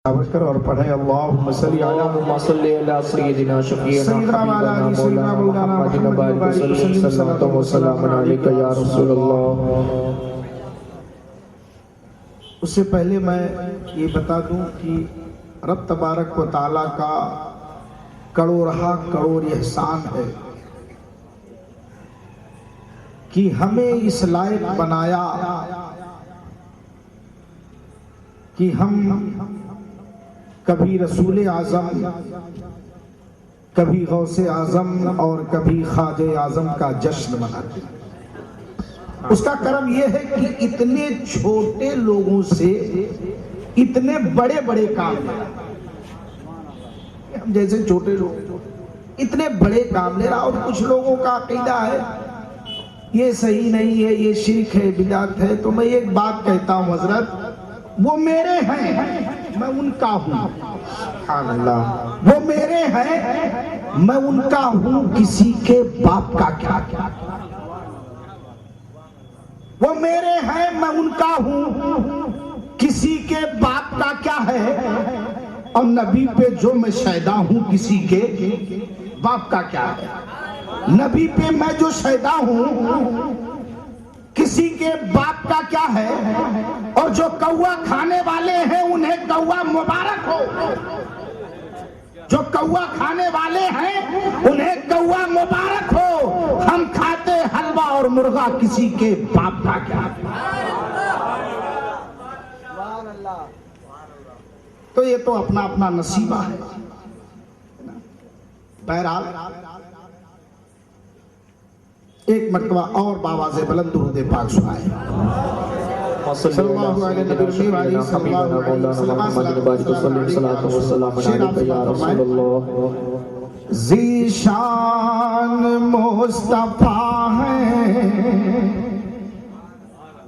कर और पढ़े अल्लाहुम्मा सल्ली अला सय्यिदिना शफीना हबीबना मौलाना मुहम्मदिन बारिक वसल्लम सल्लल्लाहु वसल्लम अलैका या रसूलल्लाह। उससे पहले मैं ये बता दूं कि रब तबारक व तआला का करोड़ एहसान है कि हमें इस लायक बनाया कि हम कभी रसूल आज़म, कभी गौसे आज़म और कभी ख्वाजे आज़म का जश्न मनाते हैं। उसका कर्म यह है कि इतने छोटे लोगों से इतने बड़े बड़े काम, हम जैसे छोटे लोग इतने बड़े काम ले रहा। और कुछ लोगों का अकीदा है ये सही नहीं है, ये शिर्क है, बिदात है। तो मैं एक बात कहता हूँ हजरत, वो मेरे हैं, मैं उनका हूँ। सुभान अल्लाह, वो मेरे हैं, मैं उनका हूँ, किसी के बाप का क्या। वो मेरे हैं, मैं उनका हूँ, किसी के बाप का क्या है। और नबी पे जो मैं शैदा हूँ, किसी के बाप का क्या है। नबी पे मैं जो शैदा हूँ, किसी के बाप का क्या है। और जो कौवा खाने वाले हैं उन्हें कौवा मुबारक हो। जो कौवा खाने वाले हैं उन्हें कौवा मुबारक हो। हम खाते हलवा और मुर्गा, किसी के बाप का क्या। तो ये तो अपना अपना नसीबा है। बहरहाल एक मर्तबा और बाबा से बुलंद दुरूद पाक सुनाए। सल्लल्लाहु अलैहि वसल्लम। ज़ीशान मुस्तफा है,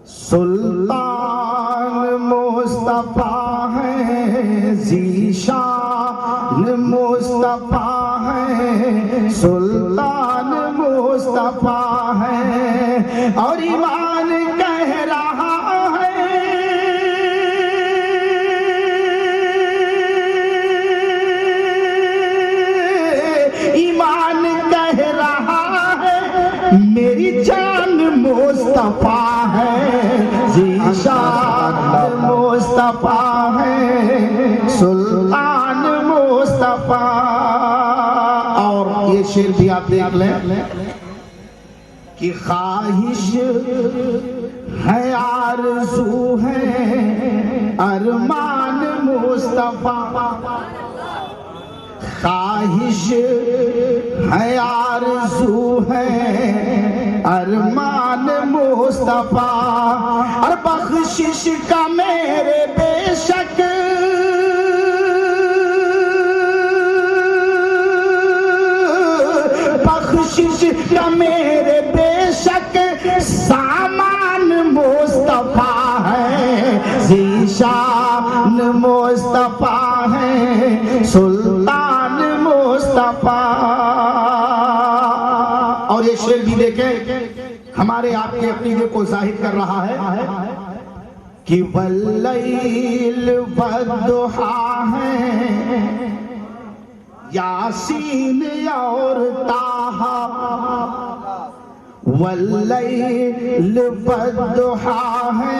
सुल्तान मुस्तफा है। ज़ीशान मुस्तफा है, सुल्तान मुस्तफा है। और ईमान कह रहा है, ईमान कह रहा है, मेरी जान मुस्तफा है। ज़ीशान मुस्तफा है, सुल्तान मुस्तफा। और ये शेर भी आप देख लें कि ख्वाहिश है, आरज़ू है, अरमान मुस्तफा। ख्वाहिश है, आरज़ू है, अरमान मुस्तफा। और बख्शिश का मेरे बेशक का मेरे बेशक सामान मुस्तफा है। ज़ीशान मुस्तफा है, सुल्तान मुस्तफा। और ये शेर भी देखें, हमारे आपके अकीदे को जाहिर कर रहा है कि वल्लैल वद्दुहा है, यासीन और ताहा। वल्लैल वद्दुहा है,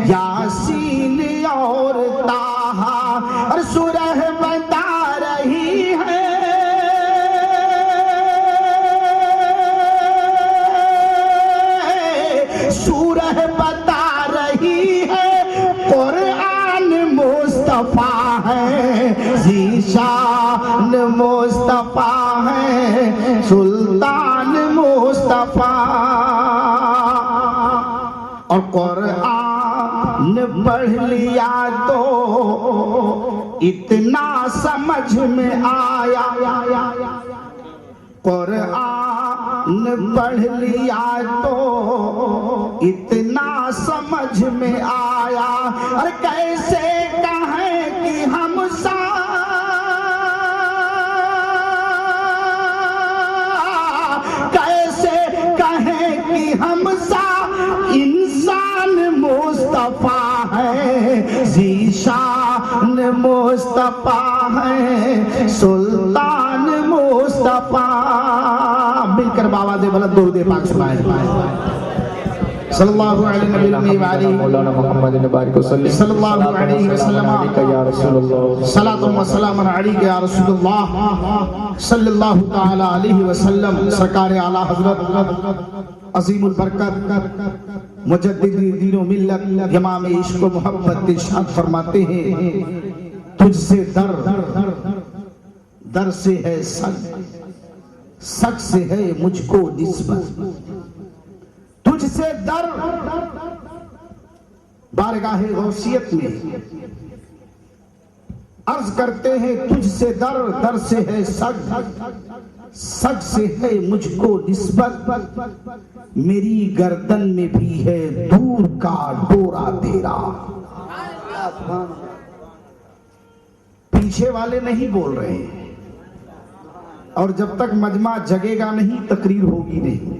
यासीन और ताहा। और सूरह बता रही है, सूरह बता रही है, कुरान मुस्तफा है। ज़ीशान मुस्तफा है, सुल्तान मुस्तफा। और कुरान पढ़ लिया तो इतना समझ में आया। कुरान पढ़ लिया तो इतना समझ में आया। और कैसे कहें कि हम इंसान मुस्तफा है। ज़ीशान मुस्तफा है सुल्तान मुस्तफा। मिलकर बाबा से बुलंद दुरूद पाक सुनाए। सल्लल्लाहु अलैहि मौलाना मोहम्मद बारिक सल्लल्लाहु अलैहि वसल्लम या रसूलुल्लाह सलातु व सलाम अलैका या रसूलुल्लाह सल्लल्लाहु ताला अलैहि वसल्लम। सरकार आला हजरत अजीमुल बरकत मुजद्दिदी दीन व मिल्लत इमाम इश्क व मोहब्बत इरशाद फरमाते हैं, तुझसे दर से है सच से है मुझको निस्बत। तुझसे दर बारगाहे गौसियत में अर्ज करते हैं, तुझसे दर से है सच से है मुझको निस्बत। मेरी गर्दन में भी है दूर का डोरा तेरा। पीछे वाले नहीं बोल रहे हैं, और जब तक मजमा जगेगा नहीं तकरीर होगी नहीं।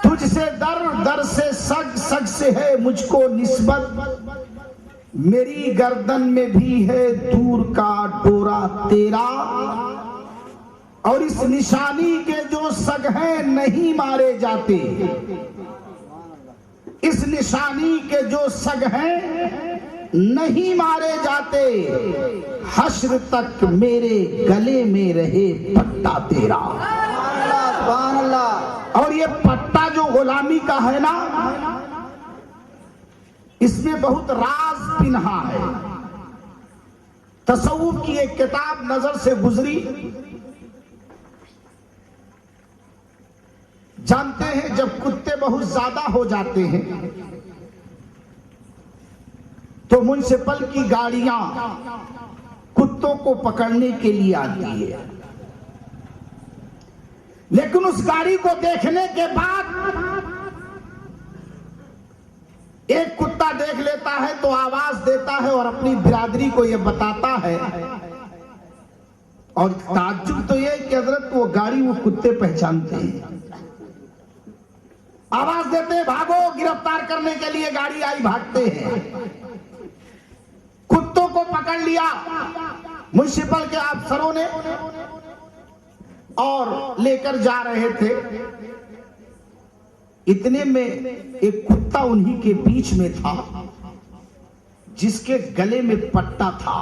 तुझसे दर से सच से है मुझको निस्बत। मेरी गर्दन में भी है दूर का डोरा तेरा। और इस निशानी के जो सग हैं नहीं मारे जाते। इस निशानी के जो सग हैं नहीं मारे जाते। हश्र तक मेरे गले में रहे पट्टा तेरा। और ये पट्टा जो गुलामी का है ना, इसमें बहुत राज पिन्हा है। तसव्वुफ की एक किताब नजर से गुजरी। जानते हैं जब कुत्ते बहुत ज्यादा हो जाते हैं तो म्युनिसिपल की गाड़ियां कुत्तों को पकड़ने के लिए आती है, लेकिन उस गाड़ी को देखने के बाद एक कुत्ता देख लेता है तो आवाज देता है और अपनी बिरादरी को यह बताता है। और ताज्जुब तो यह कि हजरत वो गाड़ी वो कुत्ते पहचानते हैं, आवाज देते हैं, भागो, गिरफ्तार करने के लिए गाड़ी आई, भागते हैं। कुत्तों को पकड़ लिया म्युनिसिपल के अफसरों ने और लेकर जा रहे थे। इतने में एक कुत्ता उन्हीं के बीच में था जिसके गले में पट्टा था।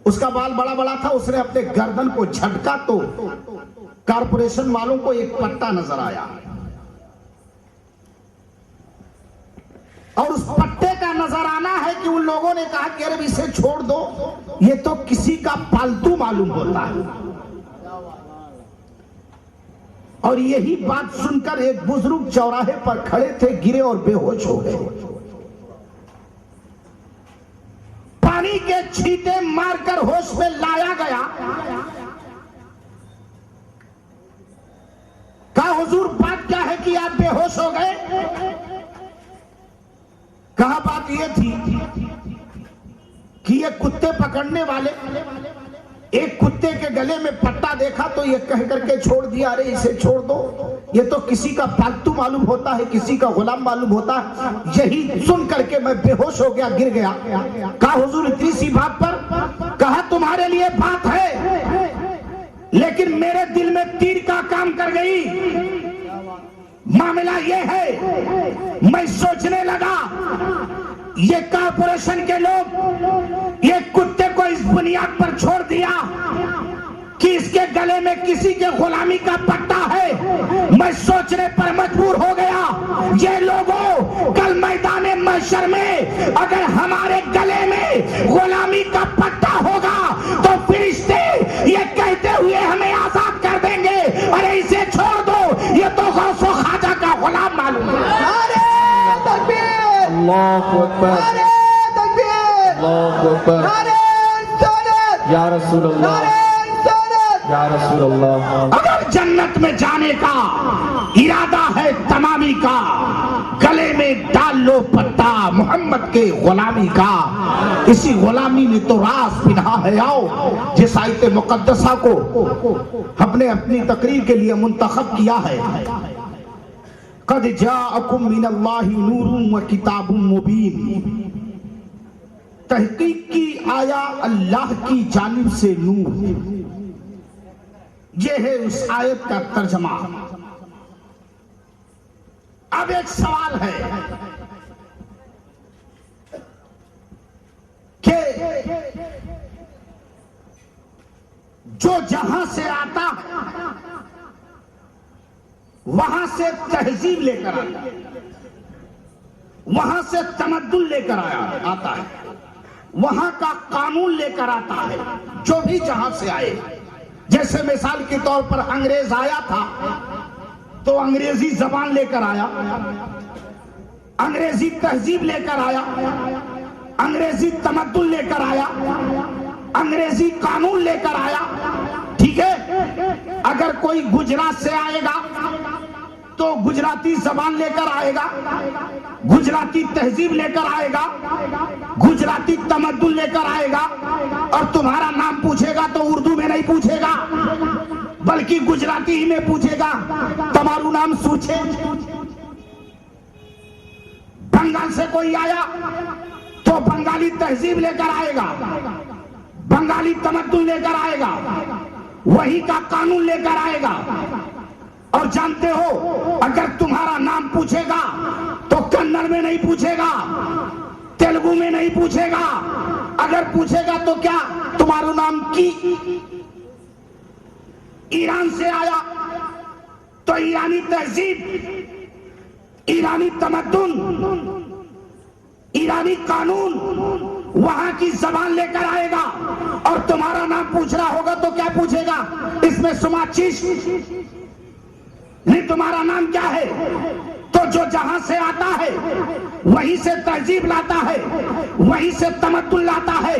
उसका बाल बड़ा बड़ा था। उसने अपने गर्दन को झटका तो कारपोरेशन वालों को एक पट्टा नजर आया और उस पट्टे का नजर आना है कि उन लोगों ने कहा कि अरे इसे छोड़ दो, ये तो किसी का पालतू मालूम होता है। और यही बात सुनकर एक बुजुर्ग चौराहे पर खड़े थे, गिरे और बेहोश हो गए। पानी के छींटे मारकर होश में लाया गया। कहा हुजूर बात क्या है कि आप बेहोश हो गए? कहा बात यह थी कि ये कुत्ते पकड़ने वाले एक कुत्ते के गले में पट्टा देखा तो ये कह करके छोड़ दिया, अरे इसे छोड़ दो, ये तो किसी का पालतू मालूम होता है, किसी का गुलाम मालूम होता है। यही सुन करके मैं बेहोश हो गया, गिर गया। कहा हुजूर इतनी सी बात पर? कहा तुम्हारे लिए बात है, लेकिन मेरे दिल में तीर का काम कर गई। मामला ये है, मैं सोचने लगा ये कॉर्पोरेशन के लोग ये कुत्ते को इस बुनियाद पर छोड़ दिया कि इसके गले में किसी के गुलामी का पट्टा है। मैं सोचने पर मजबूर हो गया, ये लोगों कल मैदान महशर में अगर हमारे गले में गुलामी का पट्टा होगा तो फरिश्ते ये कहते हुए हमें आजाद कर देंगे, अरे इसे छोड़ दो, ये तो गौसो ख्वाजा का गुलाम मालूम है। अल्लाहु अकबर, अल्लाहु अकबर, या रसूलल्लाह, या रसूलल्लाह। अगर जन्नत में जाने का इरादा है तमामी का, गले में डाल लो पट्टा मोहम्मद के गुलामी का। इसी गुलामी में तो राज पिन्हा है। आओ जिस आयत मुकद्दसा को हमने अपनी तकरीर के लिए मुंतखब किया है, कद जाअकुम मिनल्लाहि नूरुन व किताबुम मुबीन, तहकीक की आया अल्लाह की जानिब से नूर। ये है उस आयत का तर्जमा। अब एक सवाल है कि जो जहां से आता है वहां से तहजीब लेकर आता है, वहां से तमद्दुन लेकर आता है, वहां का कानून लेकर आता है। जो भी जहां से आए, जैसे मिसाल के तौर पर अंग्रेज आया था तो अंग्रेजी जबान लेकर आया, अंग्रेजी तहजीब लेकर आया, अंग्रेजी तमद्दुन लेकर आया, अंग्रेजी कानून लेकर आया। ठीक है, अगर कोई गुजरात से आएगा तो गुजराती जबान लेकर आएगा, गुजराती तहजीब लेकर आएगा, गुजराती तमद्दुन लेकर आएगा, और तुम्हारा नाम पूछेगा तो उर्दू में नहीं पूछेगा बल्कि गुजराती ही में पूछेगा, तुम्हारू नाम सूछे। बंगाल से कोई आया तो बंगाली तहजीब लेकर आएगा, बंगाली तमद्दुन लेकर आएगा, वही का कानून लेकर आएगा। और जानते हो, अगर तुम्हारा नाम पूछेगा तो कन्नड़ में नहीं पूछेगा, तेलुगु में नहीं पूछेगा, अगर पूछेगा तो क्या तुम्हारा नाम की। ईरान से आया तो ईरानी तहजीब, ईरानी तमद्दुन, ईरानी कानून, वहां की जबान लेकर आएगा। और तुम्हारा नाम पूछ रहा होगा तो क्या पूछेगा, इसमें सुमाचिश नहीं, तुम्हारा नाम क्या है। तो जो जहां से आता है वहीं से तहजीब लाता है, वहीं से तमद्दुन लाता है,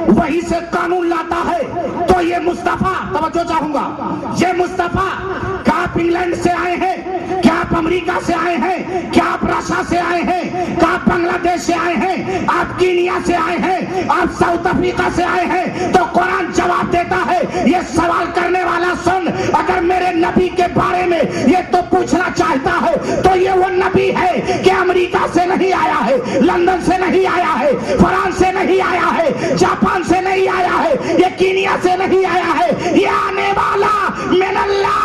वहीं से कानून लाता है। तो ये मुस्तफा, तवज्जो चाहूंगा, ये मुस्तफा क्या आप इंग्लैंड से आए हैं, क्या आप अमेरिका से आए हैं, क्या आप रशिया से आए हैं, क्या आप बांग्लादेश से आए हैं, आप कीनिया से आए हैं, आप साउथ अफ्रीका से आए हैं। तो कुरान जवाब देता है, ये सवाल करने वाला सुन, अगर मेरे नबी के बारे में ये तो पूछना चाहता है तो ये वो नबी है कि अमेरिका से नहीं आया है, लंदन से नहीं आया है, फ्रांस से नहीं आया है, जापान से नहीं आया है, ये कीनिया से नहीं आया है, ये आने वाला मिनल्लाह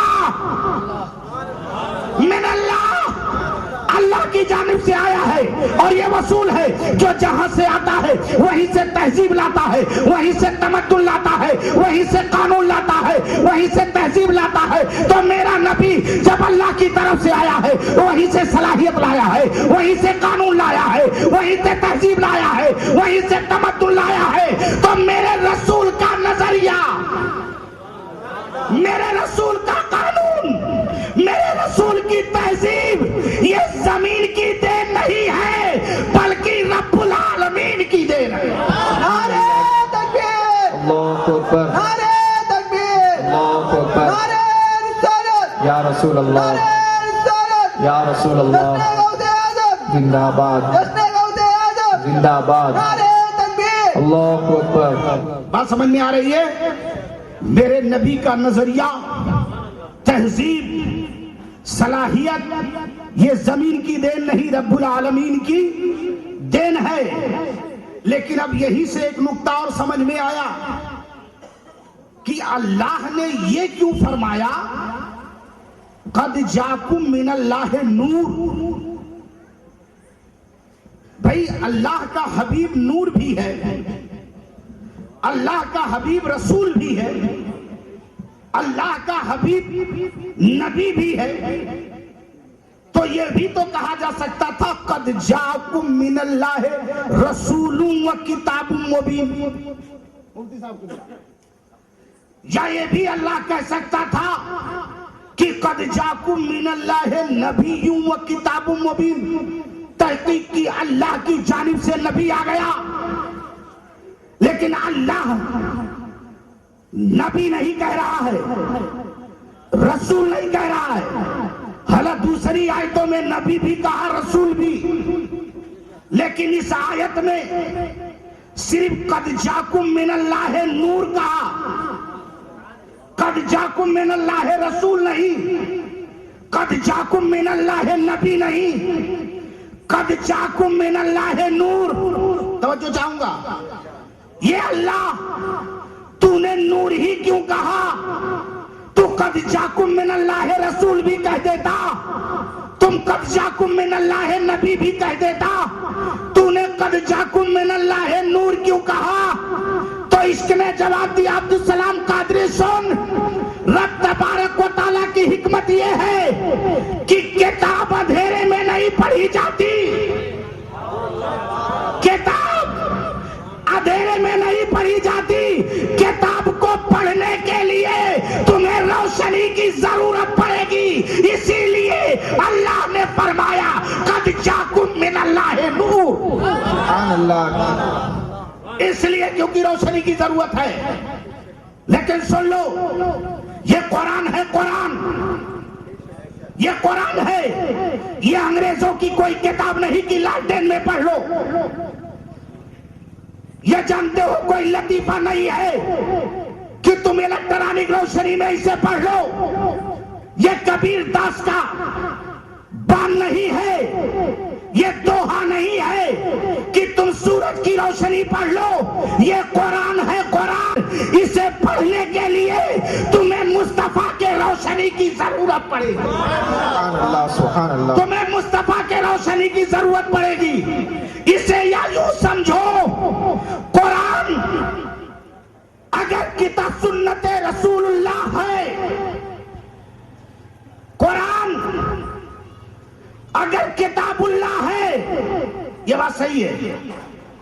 अल्लाह की जानिब से आया है। और ये वसूल है, जो जहां से आता है वहीं से तहजीब लाता है, वहीं से तमद्दुन लाता है, वहीं से कानून लाता है, वहीं से तहजीब लाता है। तो मेरा नबी जब अल्लाह की तरफ से आया है वहीं से सलाहियत लाया है, वहीं से कानून लाया है, वहीं से तहजीब लाया है, वहीं से तमद्दुन लाया है। तो मेरे रसूल का नजरिया, मेरे रसूल का कानून, मेरे रसूल की तहजीब, ये जमीन की देन नहीं है बल्कि रब्बुल आलमीन की देन है। नारे तकबीर, अल्लाहु अकबर, नारे तकबीर, अल्लाहु अकबर, नारे रिसालत, या रसूल अल्लाह, नारे रिसालत, या रसूल अल्लाह, जश्न गौसे आज़म, जिंदाबाद, जश्न गौसे आज़म, जिंदाबाद, नारे तकबीर। अल्लाहु अकबर। बात समझ में आ रही है? मेरे नबी का नजरिया, तहजीब, सलाहियत, ये जमीन की देन नहीं, रब्बुल आलमीन की देन है। लेकिन अब यहीं से एक नुक्ता और समझ में आया कि अल्लाह ने ये क्यों फरमाया, कद जाकुम मिनल्लाहि नूर। भाई अल्लाह का हबीब नूर भी है, अल्लाह का हबीब रसूल भी है, अल्लाह का हबीब नबी भी है। तो ये भी तो कहा जा सकता था, कद जाकुम मिनल्लाहि रसूलुम व किताबुम मुबीन। या ये भी अल्लाह कह सकता था कि कद जाकुम मिनल्लाहि नबियुम व किताबुम मुबीन। तहकीक की अल्लाह की जानिब से नबी आ गया, लेकिन अल्लाह नबी नहीं कह रहा है, रसूल नहीं कह रहा है। हालांकि दूसरी आयतों में नबी भी कहा, रसूल भी, लेकिन इस आयत में सिर्फ कद जाकुम मिनल्लाहि नूर कहा, कद जाकुम मिनल्लाहि रसूल नहीं, कद जाकुम मिनल्लाहि नबी नहीं, कद जाकुम मिनल्लाहि नूर। तो तवज्जो चाहूंगा, ये अल्लाह तूने नूर ही क्यों कहा? तू कद जाकुम मिनल्लाह रसूल भी कह देता, तुम कद जाकुम मिनल्लाह नबी भी कह देता, तूने कद जाकुम मिनल्लाह नूर क्यों कहा? तो इसने जवाब दिया, अब्दुल सलाम कादरी सुन, रब तबारक व तआला की हिकमत यह है कि किताब अंधेरे में नहीं पढ़ी जाती, किताब अंधेरे में नहीं पढ़ी जाती, किताब को पढ़ने के लिए तुम्हें रोशनी की जरूरत पड़ेगी। इसीलिए अल्लाह ने फरमाया कद जाकुम मिनल्लाह नूर, सुभान अल्लाह। इसलिए क्योंकि रोशनी की जरूरत है। लेकिन सुन लो, ये कुरान है, कुरान, ये कुरान है, ये अंग्रेजों की कोई किताब नहीं कि लालटेन में पढ़ लो। ये जानते हो कोई लतीफा नहीं है कि तुम इलेक्ट्रॉनिक रोशनी में इसे पढ़ लो। ये कबीर दास का बान नहीं है, ये दोहा नहीं है कि तुम सूरज की रोशनी पढ़ लो। ये कुरान है, कुरान। इसे पढ़ने के लिए तुम्हें मुस्तफा के रोशनी की जरूरत पड़ेगी, सुभान अल्लाह, सुभान अल्लाह। तुम्हें मुस्तफा के रोशनी की जरूरत पड़ेगी। इसे या यूं समझो, कुरान अगर किताब सुन्नते रसूलुल्लाह है, कुरान अगर किताबुल्लाह है, ये बात सही है,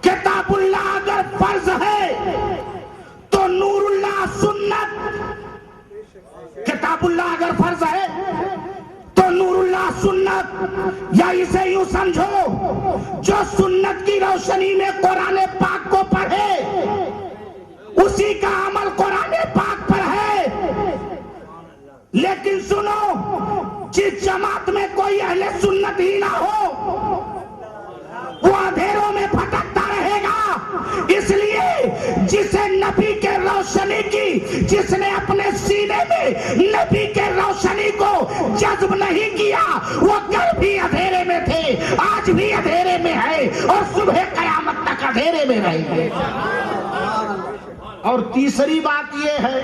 किताबुल्लाह अगर फर्ज है तो नूरुल्लाह सुन्नत, किताबुल्लाह अगर फर्ज है तो नूरुल्लाह सुन्नत। या इसे यूं समझो, जो सुन्नत की रोशनी में कुरान पाक को पढ़े उसी का अमल कुरान पाक पर है। लेकिन सुनो, जिस जमात में कोई अहले सुन्नत ही ना हो वो अंधेरों में भटकता रहेगा। इसलिए जिसे नबी के रोशनी की, जिसने अपने सीने में नबी के रोशनी को जज्ब नहीं किया, वो कल भी अंधेरे में थे, आज भी अंधेरे में है और सुबह कयामत तक अंधेरे में रहेंगे। और तीसरी बात ये है,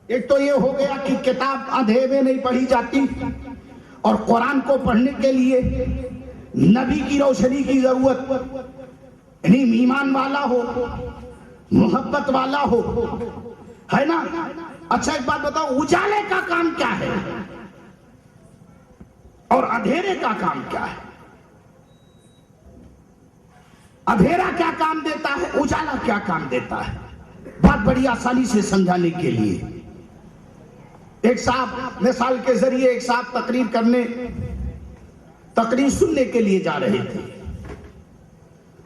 एक तो ये हो गया कि किताब अंधेरे में नहीं पढ़ी जाती और कुरान को पढ़ने के लिए नबी की रोशनी की जरूरत, यानी ईमान वाला हो, मोहब्बत वाला हो, है ना। अच्छा एक बात बताओ, उजाले का काम क्या है और अंधेरे का काम क्या है? अंधेरा क्या काम देता है, उजाला क्या काम देता है? बात बड़ी आसानी से समझाने के लिए, एक साहब मिसाल के जरिए, एक साहब तकरीर सुनने के लिए जा रहे थे।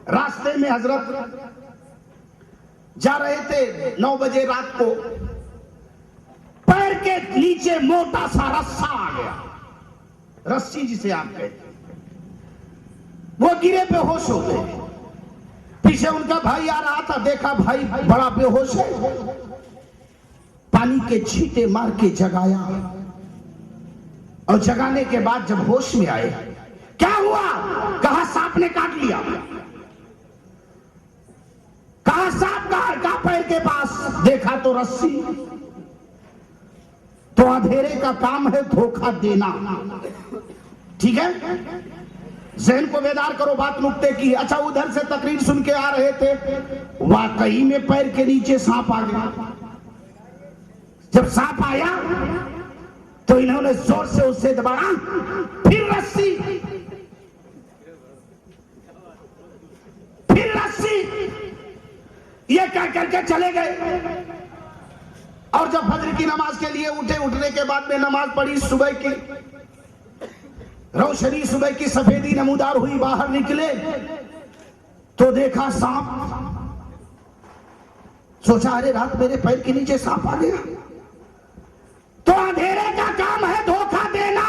रास्ते में हजरत जा रहे थे, 9 बजे रात को पैर के नीचे मोटा सा रस्सा आ गया, रस्सी जिसे आप कहते हैं। वो गिरे बेहोश हो गए। पीछे उनका भाई आ रहा था, देखा भाई बड़ा बेहोश है, पानी के छींटे मार के जगाया और जगाने के बाद जब होश में आए, क्या हुआ? कहा सांप ने काट लिया। कहा सांप कहा पैर के पास, देखा तो रस्सी। तो अंधेरे का काम है धोखा देना, ठीक है। जहन को बेदार करो, बात नुक्ते की। अच्छा, उधर से तकरीर सुन के आ रहे थे, वाकई में पैर के नीचे सांप आ गया। जब सांप आया तो इन्होंने जोर से उसे दबाया, फिर रस्सी, फिर रस्सी, ये कह करके चले गए। और जब फजर की नमाज के लिए उठे, उठने के बाद में नमाज पढ़ी, सुबह की रोशनी, सुबह की सफेदी नमूदार हुई, बाहर निकले तो देखा सांप। सोचा अरे रात मेरे पैर के नीचे सांप आ गया। तो अंधेरे का काम है धोखा देना,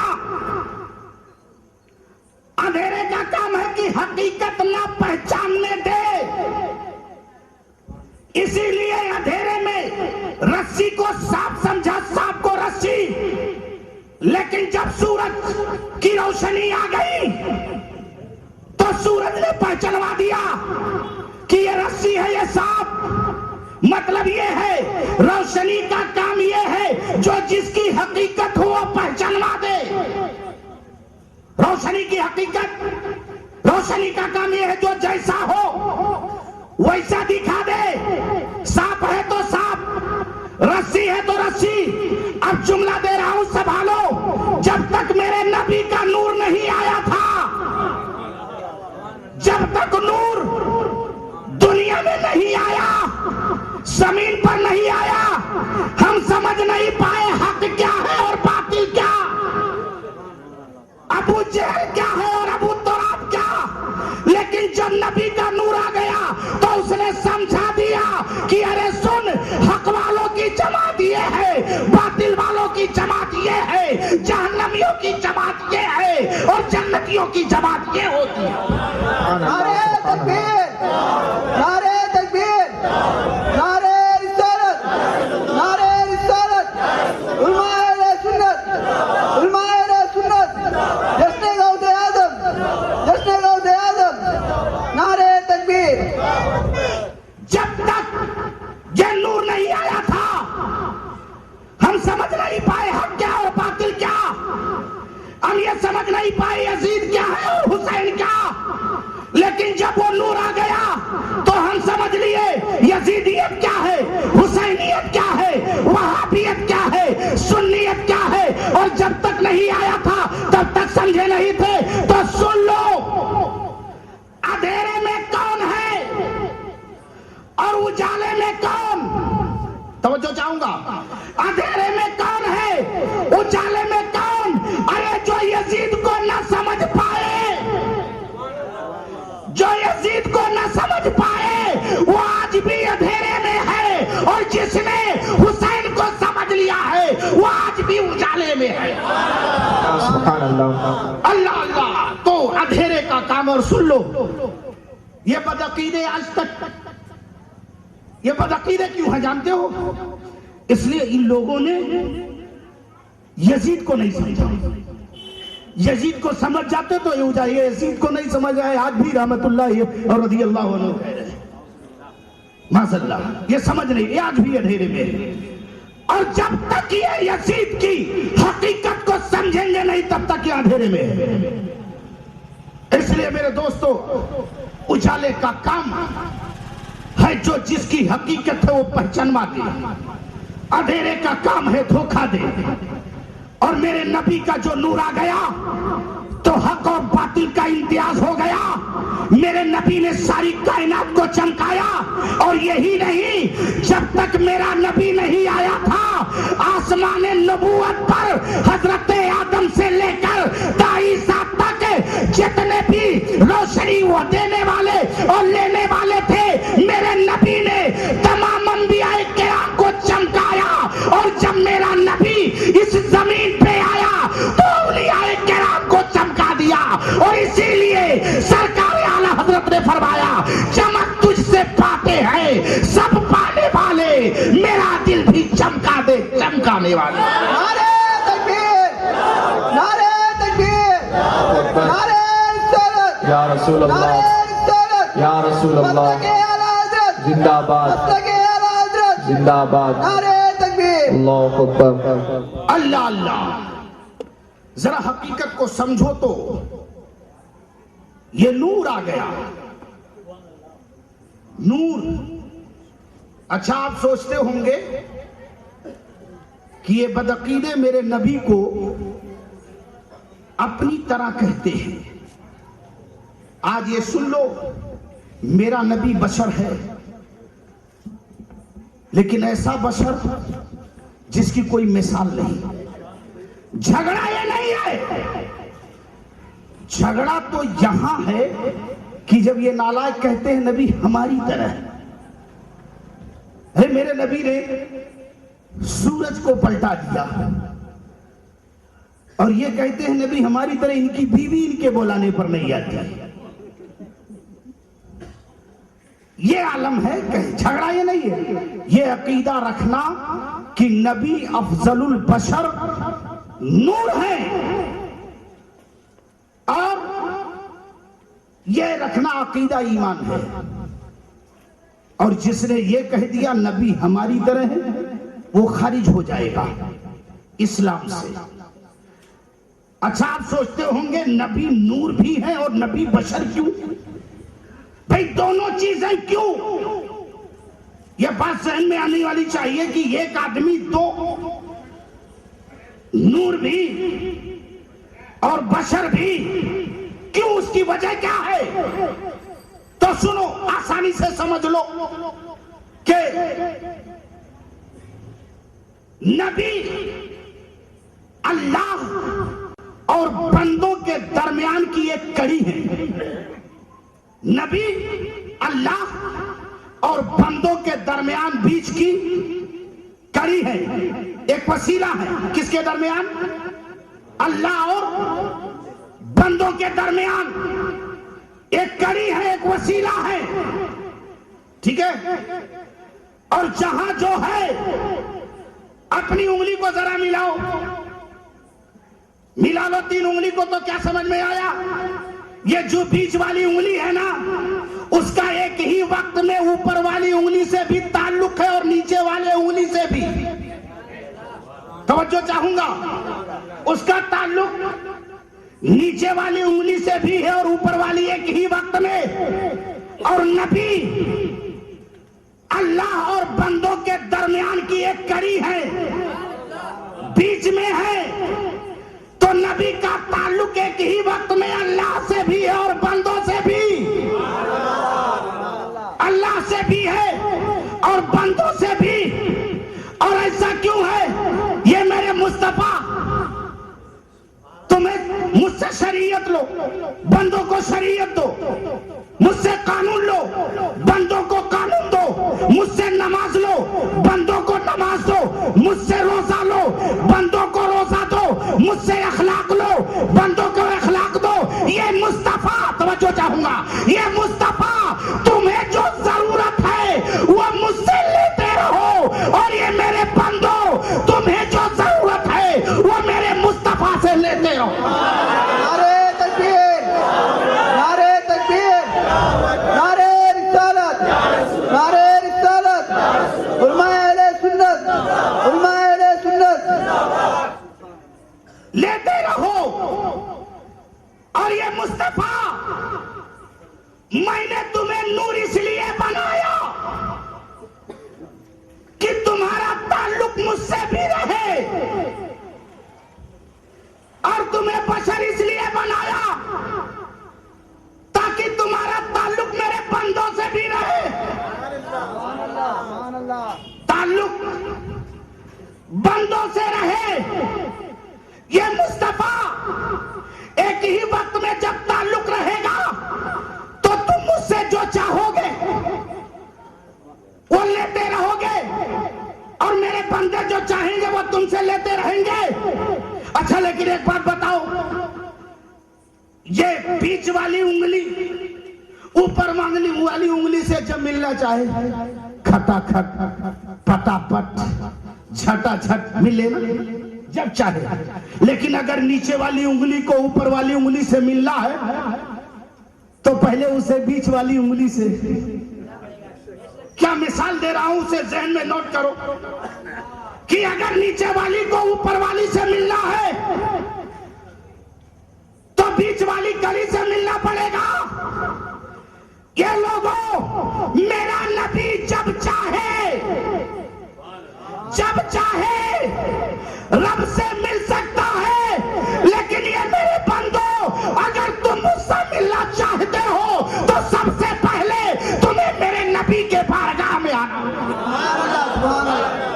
अंधेरे का काम है कि हकीकत ना पहचानने दे। इसीलिए अंधेरे में रस्सी को सांप समझा, सांप को रस्सी। लेकिन जब सूरज की रोशनी आ गई तो सूरज ने पहचानवा दिया मतलब ये है, रोशनी का काम ये है जो जिसकी हकीकत हो वो पहचानवा दे। रोशनी की हकीकत, रोशनी का काम ये है जो जैसा हो वैसा दिखा दे। सांप है तो सांप, रस्सी है तो रस्सी। अब जुमला दे रहा हूं, संभालो। जब तक मेरे नबी का नूर नहीं आया था, जब तक नूर दुनिया में नहीं आया, जमीन पर नहीं आया, हम समझ नहीं पाए हक क्या है और बातिल क्या, अबू जहल क्या है और अबू तुराब क्या। लेकिन जब नबी का नूर आ गया तो उसने समझा दिया कि अरे सुन, हक वालों की जमात ये है, बातिल वालों की जमात ये है, जहन्नमियों की जमात ये है और जन्नतियों की जमात ये होती है। नारे तकबीर, नारे तकबीर, नारे रिसालत, नारे रिसालत, उलमाए सुन्नत, उलमाए सुन्नत, जश्न गौसे आजम, जश्न गौसे आजम, नारे तकबीर। जब तक यह नूर नहीं आया था, हम समझ नहीं पाए हक क्या और बातिल क्या। हम ये समझ नहीं पाए यजीद क्या है और हुसैन क्या। लेकिन जब वो नूर आ गया तो हम समझ लिए यजीदियत क्या है, हुसैनियत क्या है, वहाबियत क्या है, सुन्नियत क्या है। और जब तक नहीं आया था तब तक समझे नहीं थे। तो सुन लो, अंधेरे में कौन है और उजाले में कौन। तवज्जो चाहूंगा, अंधेरे में कौन है, उजाले में कौन। अरे जो यजीद को न समझ पाए, जो यजीद को न समझ पाए वो आज भी अंधेरे में है, और जिसने हुसैन को समझ लिया है वो आज भी उजाले में है। सुभान अल्लाह। अल्लाह अल्लाह। तो अंधेरे का काम। और सुन लो, ये बदअकीदे आज तक, ये बदअकीदे क्यों है जानते हो? इसलिए इन लोगों ने यजीद को नहीं समझा। यजीद को समझ जाते तो ये हो जाए, यजीद को नहीं समझ आए आज भी रहमतुल्लाह और रज़ियल्लाहु अन्हु कह रहे हैं, माशअल्लाह, ये समझ नहीं, ये आज भी अंधेरे में है। और जब तक ये यजीद की हकीकत को समझेंगे नहीं तब तक ये अंधेरे में है। इसलिए मेरे दोस्तों, उजाले का काम है जो जिसकी हकीकत है वो पहचानवा दे, अंधेरे का काम है धोखा दे। और मेरे नबी का जो नूर आ गया तो हक और बातिल का इम्तियाज हो गया। मेरे नबी ने सारी कायनात को चमकाया। और यही नहीं, जब तक मेरा नबी नहीं आया था, आसमान नबूवत पर हजरत आदम से लेकर दाईसा तक जितने भी रोशनी वो देने वाले और लेने वाले थे, मेरे नबी ने तमाम अंबियाए किराम को चमकाया। और जब मेरा नबी इस जमीन पे आया तो औलियाए किराम को चमका दिया। और इसीलिए सरकार आला हजरत ने फरमाया, चमक तुझसे पाते हैं सब पाने वाले, मेरा दिल भी चमका दे चमकाने वाले। नारे तकबीर, नारे तकबीर, नारे रिसालत, या रसूल अल्लाह, नारे रिसालत, या रसूल अल्लाह, मस्तके आला हजरत, जिंदाबाद, मस्तके आला हजरत, जिंदाबाद, नारे तकबीर। अल्लाहु अकबर। अल्लाह अल्लाह। जरा हकीकत को समझो तो ये नूर आ गया, नूर। अच्छा, आप सोचते होंगे कि ये बदअकीदे मेरे नबी को अपनी तरह कहते हैं। आज ये सुन लो, मेरा नबी बशर है, लेकिन ऐसा बशर जिसकी कोई मिसाल नहीं। झगड़ा ये नहीं है, झगड़ा तो यहां है कि जब ये नालायक कहते हैं नबी हमारी तरह। अरे मेरे नबी ने सूरज को पलटा दिया और ये कहते हैं नबी हमारी तरह, इनकी बीवी इनके बुलाने पर नहीं आती। ये आलम है, झगड़ा ये नहीं है। ये अकीदा रखना कि नबी अफजलुल बशर नूर है, और ये रखना अकीदा ईमान है। और जिसने ये कह दिया नबी हमारी तरह है, वो खारिज हो जाएगा इस्लाम से। अच्छा, आप सोचते होंगे नबी नूर भी है और नबी बशर क्यों? भाई दोनों चीजें क्यों? यह बात सहन में आने वाली चाहिए कि एक आदमी तो नूर भी और बशर भी क्यों, उसकी वजह क्या है? तो सुनो, आसानी से समझ लो कि नबी अल्लाह और बंदों के दरमियान की एक कड़ी है। नबी अल्लाह और बंदों के दरमियान बीच की कड़ी है, एक वसीला है। किसके दरमियान? अल्लाह और बंदों के दरमियान एक कड़ी है, एक वसीला है, ठीक है। और जहां जो है, अपनी उंगली को जरा मिलाओ, मिला लो 3 उंगली को, तो क्या समझ में आया? ये जो बीच वाली उंगली है ना, उसका एक ही वक्त में ऊपर वाली उंगली से भी ताल्लुक है और नीचे वाले उंगली से भी। तवज्जो चाहूंगा, उसका ताल्लुक नीचे वाली उंगली से भी है और ऊपर वाली एक ही वक्त में। और नबी अल्लाह और बंदों के दरमियान की एक कड़ी है, बीच में है। तो नबी का ताल्लुक एक ही वक्त में अल्लाह से भी है और बंदों से भी। अल्लाह से भी है और बंदों से भी। और ऐसा क्यों है? ये मेरे मुस्तफा, तुम्हें मुझसे शरीयत लो, बंदों को शरीयत दो, मुझसे कानून लो, बंदों को कानून दो, मुझसे नमाज लो, बंदों को नमाज दो, मुझसे रोजा लो, बंदों को रोजा दो, मुझसे अखलाक लो, बंदों को अखलाक दो। ये मुस्तफा, तवज्जो चाहूंगा, ये मुस्तफा तुम्हें जो जरूरत है वो मुझसे लेते रहो, और ये मेरे बंदो तुम्हें जो जरूरत है वो मेरे मुस्तफा से लेते रहो। नारे तकबीर, नारे तकबीर, नारे रिसालत, नारे रिसालत, उलमाए अहले सुन्नत, उलमाए अहले सुन्नत। लेते रहो। और ये मुस्तफा, मैंने तुम्हें नूर इसलिए बनाया कि तुम्हारा ताल्लुक मुझसे भी रहे, और तुम्हें बशर इसलिए बनाया ताकि तुम्हारा ताल्लुक मेरे बंदों से भी रहे। ताल्लुक बंदों से रहे। ये मुस्तफा, एक ही वक्त में जब ताल्लुक रहेगा तो तुम मुझसे जो चाहोगे वो लेते रहोगे, और मेरे बंदे जो चाहेंगे वो तुमसे लेते रहेंगे। अच्छा, लेकिन एक बात बताओ, ये बीच वाली उंगली ऊपर वाली उंगली से जब मिलना चाहे, खटाखट पटापट झटाझट मिले ना जब चाहे। लेकिन अगर नीचे वाली उंगली को ऊपर वाली उंगली से मिलना है तो पहले उसे बीच वाली उंगली से। क्या मिसाल दे रहा हूं, उसे जहन में नोट करो कि अगर नीचे वाली को ऊपर वाली से मिलना है तो बीच वाली कली से मिलना पड़ेगा। ये लोगों, मेरा नबी जब चाहे रब से मिल सकता है, लेकिन ये मेरे बंदो, अगर तुम मुझसे मिलना चाहते हो तो सबसे पहले तुम्हें मेरे नबी के बारगाह में आना।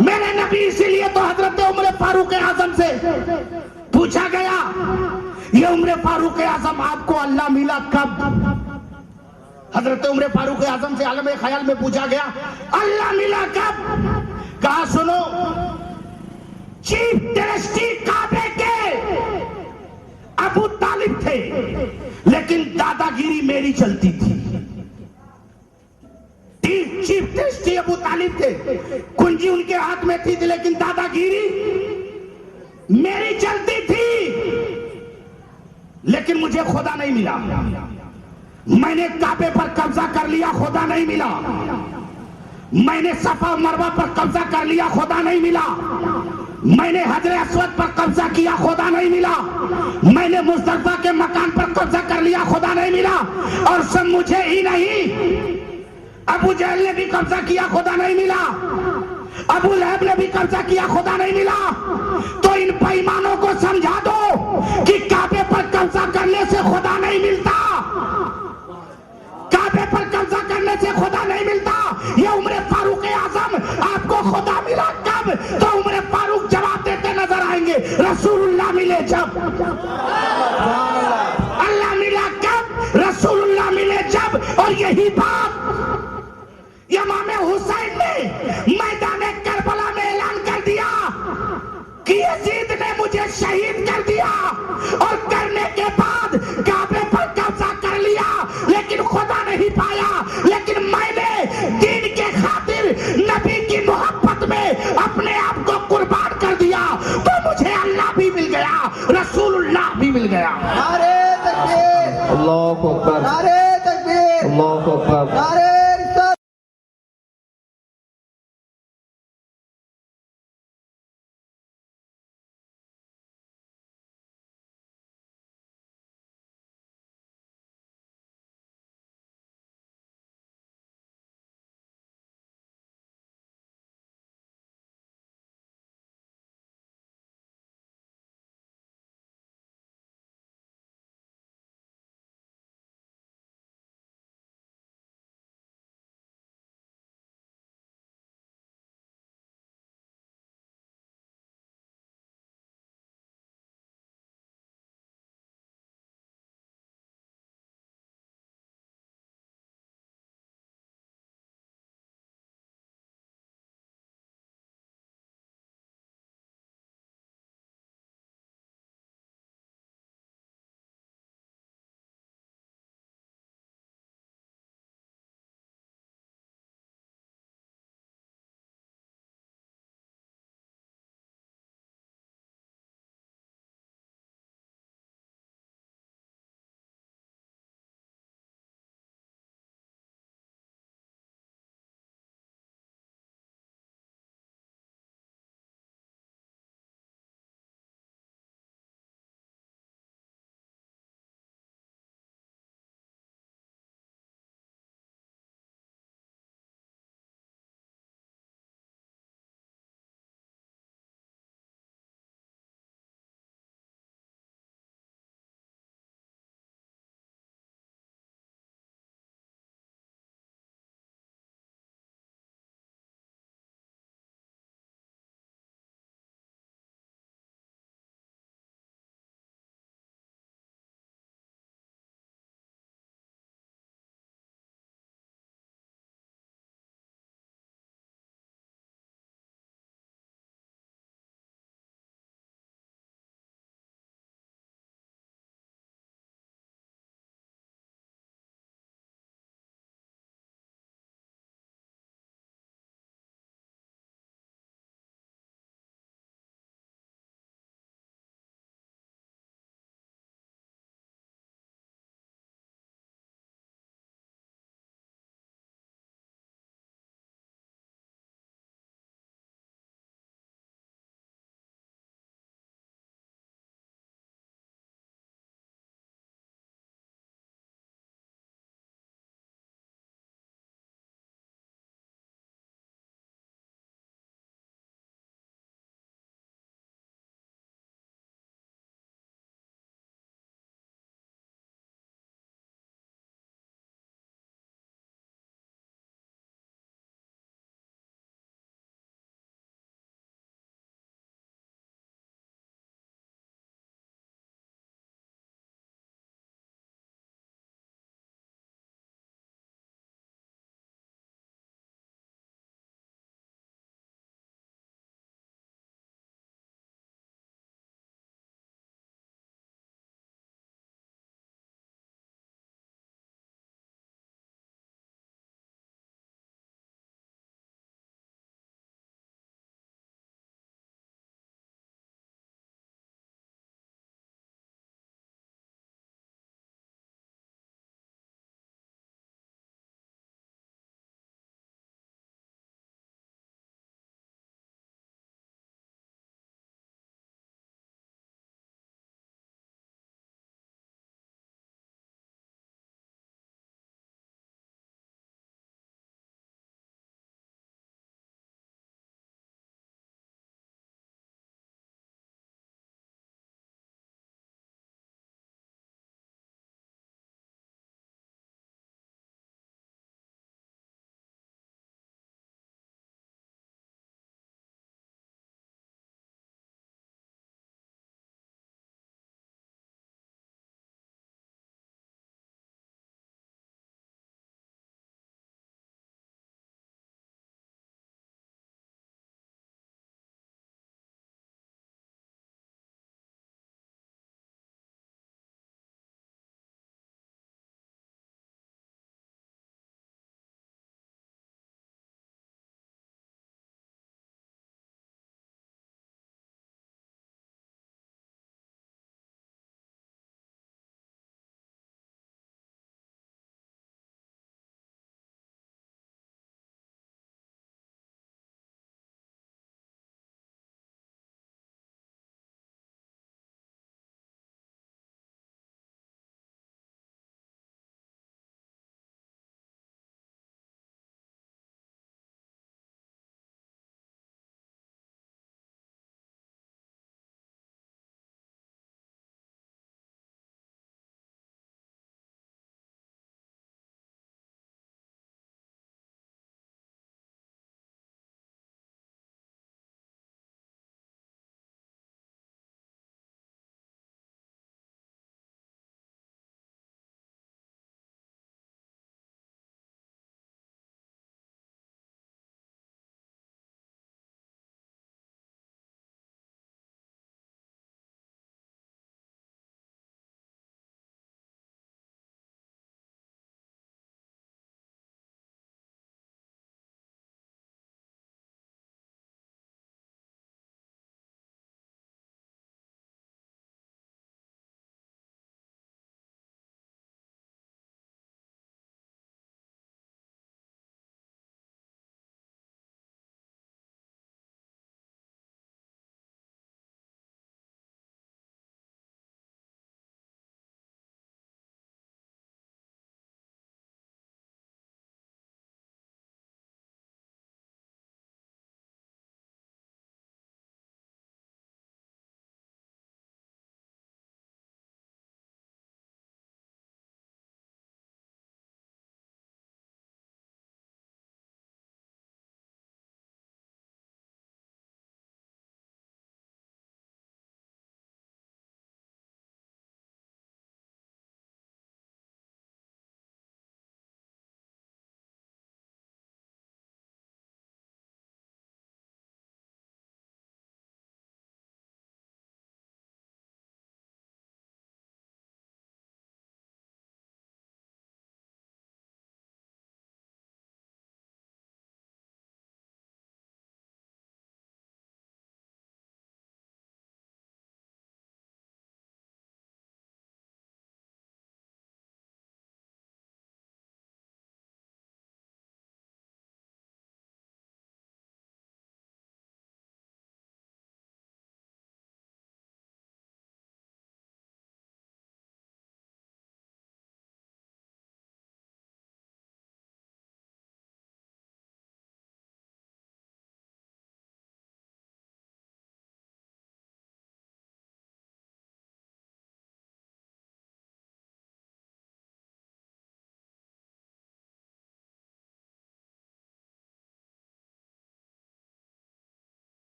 मेरे नबी, इसीलिए तो हजरत उमर फारूक आजम से पूछा गया, ये उमर फारूक आजम आपको अल्लाह मिला कब? हजरत उमर फारूक आजम से आलम ख्याल में पूछा गया, अल्लाह मिला कब? कहा, सुनो, चीफ ट्रस्टी काबे के अबू तालिब थे, लेकिन दादागिरी मेरी चलती थी। चीफ ट्रस्टी अबू तालिब थे, कुंजी उनके हाथ में थी, लेकिन दादागिरी मेरी चलती थी। लेकिन मुझे खुदा नहीं मिला, मैंने काबे पर कब्जा कर लिया, खुदा नहीं मिला। मैंने सफा मरवा पर कब्जा कर लिया, खुदा नहीं मिला। मैंने हजरे अस्वद पर कब्जा किया, खुदा नहीं मिला। मैंने मुस्तफा के मकान पर कब्जा कर लिया, खुदा नहीं मिला। और सब मुझे ही नहीं, अबू जहल ने भी कब्जा किया, खुदा नहीं मिला। अबू लहब ने भी कब्जा किया, खुदा नहीं मिला। तो इन बेईमानों को समझा दो कि काबे पर कब्जा करने से खुदा नहीं मिलता, काबे पर कब्जा करने से खुदा नहीं मिलता। ये उम्र फारूक आजम आपको खुदा मिला कब? तो उम्र फारूक जवाब देते नजर आएंगे, रसूलुल्लाह मिले जब। अल्लाह मिला कब? रसूलुल्लाह मिले जब। और यही बात इमाम हुसैन ने मैदान करबला में ऐलान कर दिया कि यजीद ने मुझे शहीद कर दिया, और करने के बाद काबे पर कब्जा कर लिया, लेकिन खुदा नहीं पाया। लेकिन मैंने दीन के खातिर नबी की मोहब्बत में अपने आप को कुर्बान कर दिया, तो मुझे अल्लाह भी मिल गया, रसूलुल्लाह भी मिल गया। नारे तकबीर, अल्लाहु अकबर, नारे तकबीर, अल्लाहु अकबर। नारे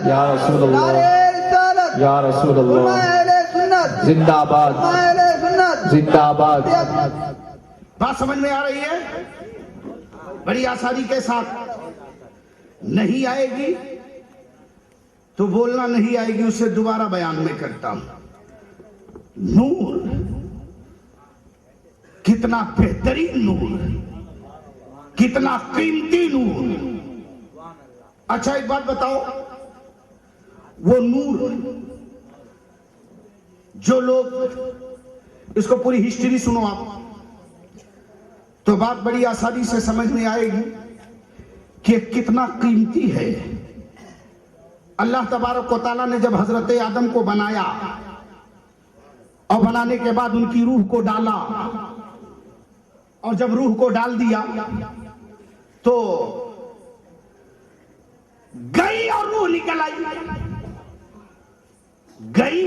या रसूल अल्लाह, नारे रिसालत, या रसूल अल्लाह, अहले सुन्नत, जिंदाबाद, अहले सुन्नत, जिंदाबाद। बात समझ में आ रही है? बड़ी आसानी के साथ। नहीं आएगी तो बोलना नहीं आएगी, उसे दोबारा बयान में करता हूं। नूर, कितना बेहतरीन नूर, कितना कीमती नूर। अच्छा एक बात बताओ, वो नूर जो लोग, इसको पूरी हिस्ट्री सुनो आप, तो बात बड़ी आसानी से समझ में आएगी कि कितना कीमती है। अल्लाह तबारक व तआला ने जब हजरत आदम को बनाया और बनाने के बाद उनकी रूह को डाला, और जब रूह को डाल दिया तो गई और रूह निकल आई, गई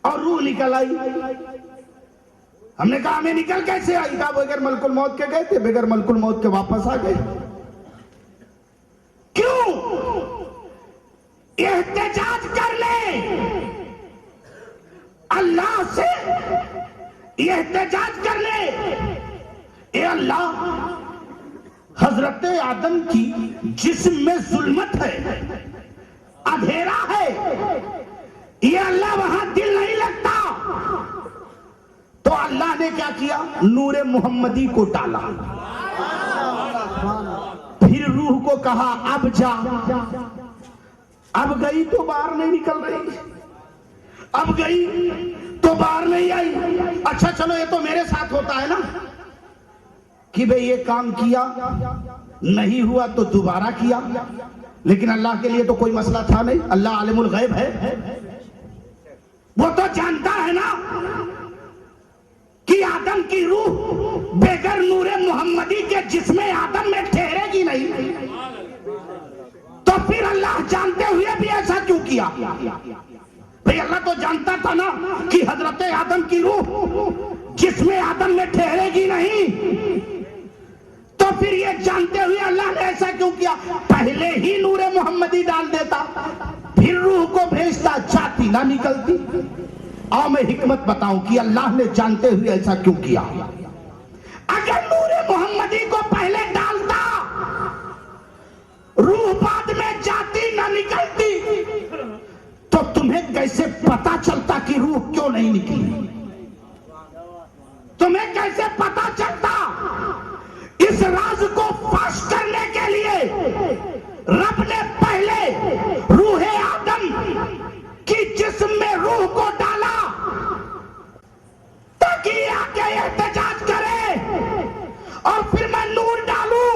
और रूह निकल आई। हमने कहा हमें निकल कैसे आई? कहा बगैर मलकुल मौत के गए थे, बगैर मलकुल मौत के वापस आ गए। क्यों? एहतजाज कर ले अल्लाह से, एहतजाज कर ले, ए अल्लाह, हजरत आदम की जिस्म में जुल्मत है, अंधेरा है, ये अल्लाह वहां दिल नहीं लगता। तो अल्लाह ने क्या किया? नूरे मोहम्मदी को डाला। फिर रूह को कहा अब जा। अब गई तो बाहर नहीं निकल रही, अब गई तो बाहर नहीं आई। अच्छा चलो, ये तो मेरे साथ होता है ना कि भाई ये काम किया नहीं हुआ तो दोबारा किया, लेकिन अल्लाह के लिए तो कोई मसला था नहीं। अल्लाह आलिमुल गैब है, वो तो जानता है ना कि आदम की रूह बेगर नूरे मोहम्मदी के जिस्मे आदम में ठहरेगी नहीं। तो फिर अल्लाह जानते हुए भी ऐसा क्यों किया? भाई अल्लाह तो जानता था ना कि हजरत आदम की रूह जिस्मे आदम में ठहरेगी नहीं, तो फिर ये जानते हुए अल्लाह ने ऐसा क्यों किया? पहले ही नूरे मोहम्मदी डाल देता, फिर रूह को भेजता, जाती ना निकलती। आओ मैं हिकमत बताऊं कि अल्लाह ने जानते हुए ऐसा क्यों किया। अगर नूरे मोहम्मदी को पहले डालता, रूह बाद में जाती ना निकलती, तो तुम्हें कैसे पता चलता कि रूह क्यों नहीं निकली? तुम्हें कैसे पता चलता? इस राज को फाश करने के लिए रब ने पहले रूह आदम की जिस्म में रूह को डाला, ताकि आके एहतजाज करे, और फिर मैं नूर डालूं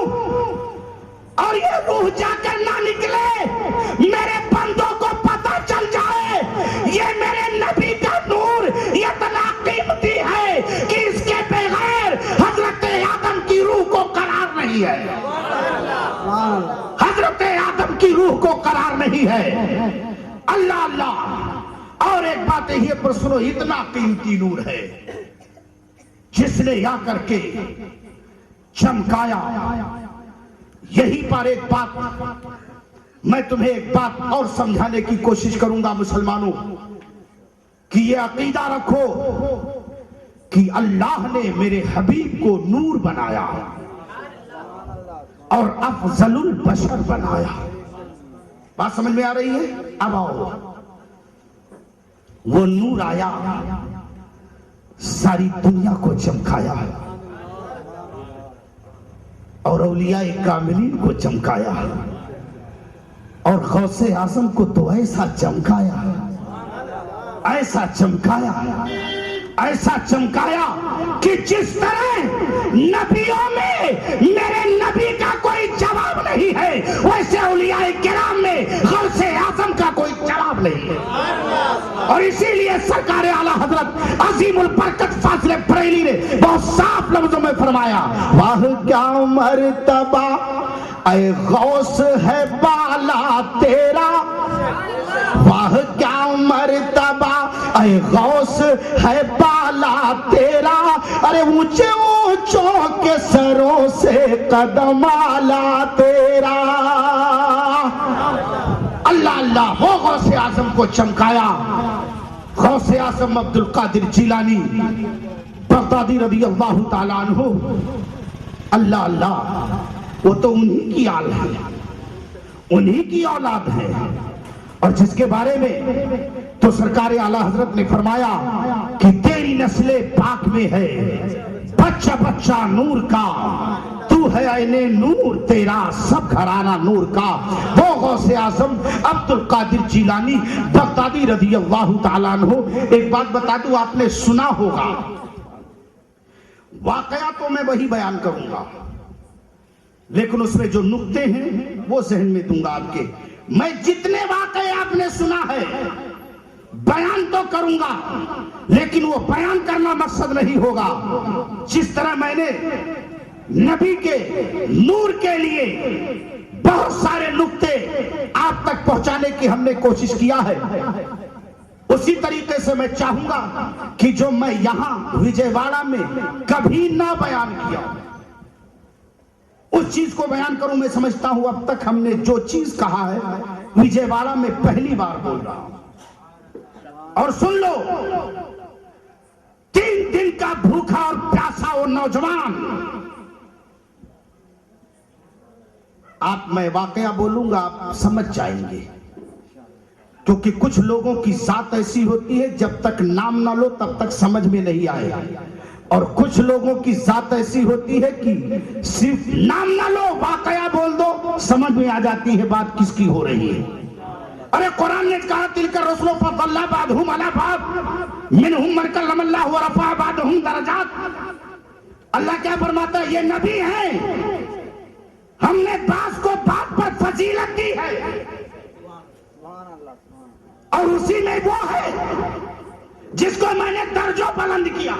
और ये रूह जाकर ना निकले, मेरे बंदों को पता चल जाए ये मेरे नबी का नूर ये इतना कीमती है कि इसके बगैर हजरत आदम की रूह को करार नहीं है, हजरत आदम की रूह को करार नहीं है। अल्लाह अल्लाह। और एक बात ये पर सुनो, इतना कीमती नूर है जिसने या करके चमकाया। यही पर एक बात मैं तुम्हें एक बात और समझाने की कोशिश करूंगा मुसलमानों, कि ये अकीदा रखो कि अल्लाह ने मेरे हबीब को नूर बनाया और अफजलुल बशर बनाया। बात समझ में आ रही है? अब आओ, वो नूर आया, सारी दुनिया को चमकाया और औलियाए कामिलीन को चमकाया, और गौसे आजम को तो ऐसा चमकाया, ऐसा चमकाया, ऐसा चमकाया कि जिस तरह नबियों में मेरे नबी का कोई जवाब नहीं है, वैसे औलियाए किराम में गौसे आजम का कोई जवाब नहीं है। और इसीलिए सरकार आला हजरत अजीमुल बरकत फाजिल बरेली ने बहुत साफ लफ्जों में फरमाया, वाह क्या मर्तबा ऐ गौस है बाला तेरा, वाह क्या मर्तबा ऐ गौस है बाला तेरा, अरे ऊंचे ऊंचों के सरों से कदम आला तेरा। अल्लाह वो गौसे आजम को चमकाया। गौसे आजम अब्दुल कादिर जिलानी बगदादी रज़ी अल्लाह ताला अन्हु। अल्लाह अल्लाह, वो तो उन्हीं की आल है, उन्हीं की औलाद है। और जिसके बारे में तो सरकार आला हजरत ने फरमाया कि तेरी नस्ले पाक में है, बच्चा बच्चा नूर का, तू है ऐने नूर, तेरा सब घराना नूर का। वो गौसे आजम अब्दुल कादिर जिलानी बगदादी रज़ी अल्लाह ताला अन्हु। एक बात बता दूं, आपने सुना होगा, वाकया तो मैं वही बयान करूंगा, लेकिन उसमें जो नुक्ते हैं वो जहन में दूंगा आपके। मैं जितने वाकये आपने सुना है बयान तो करूंगा, लेकिन वो बयान करना मकसद नहीं होगा। जिस तरह मैंने नबी के नूर के लिए बहुत सारे नुक्ते आप तक पहुंचाने की हमने कोशिश किया है, उसी तरीके से मैं चाहूंगा कि जो मैं यहां विजयवाड़ा में कभी ना बयान किया उस चीज को बयान करूं। मैं समझता हूं अब तक हमने जो चीज कहा है विजयवाड़ा में पहली बार बोल रहा हूं। और सुन लो, 3 दिन का भूखा और प्यासा वो नौजवान, आप मैं वाकया बोलूंगा आप समझ जाएंगे, क्योंकि कुछ लोगों की जात ऐसी होती है जब तक नाम ना लो तब तक समझ में नहीं आएगा, और कुछ लोगों की जात ऐसी होती है कि सिर्फ नाम ना लो वाकया बोल दो समझ में आ जाती है बात किसकी हो रही है। अरे कुरान ने कहा तिलकर रसूलों फज़्ज़लना बादहुम अला बाद मिनहुम मन कल्लमल्लाहु व रफ़अ बादहुम दरजात। अल्लाह क्या फरमाता है, ये नबी हैं, हमने बात को बात पर फजीलत दी है, और उसी में वो है जिसको मैंने दर्जों बुलंद किया।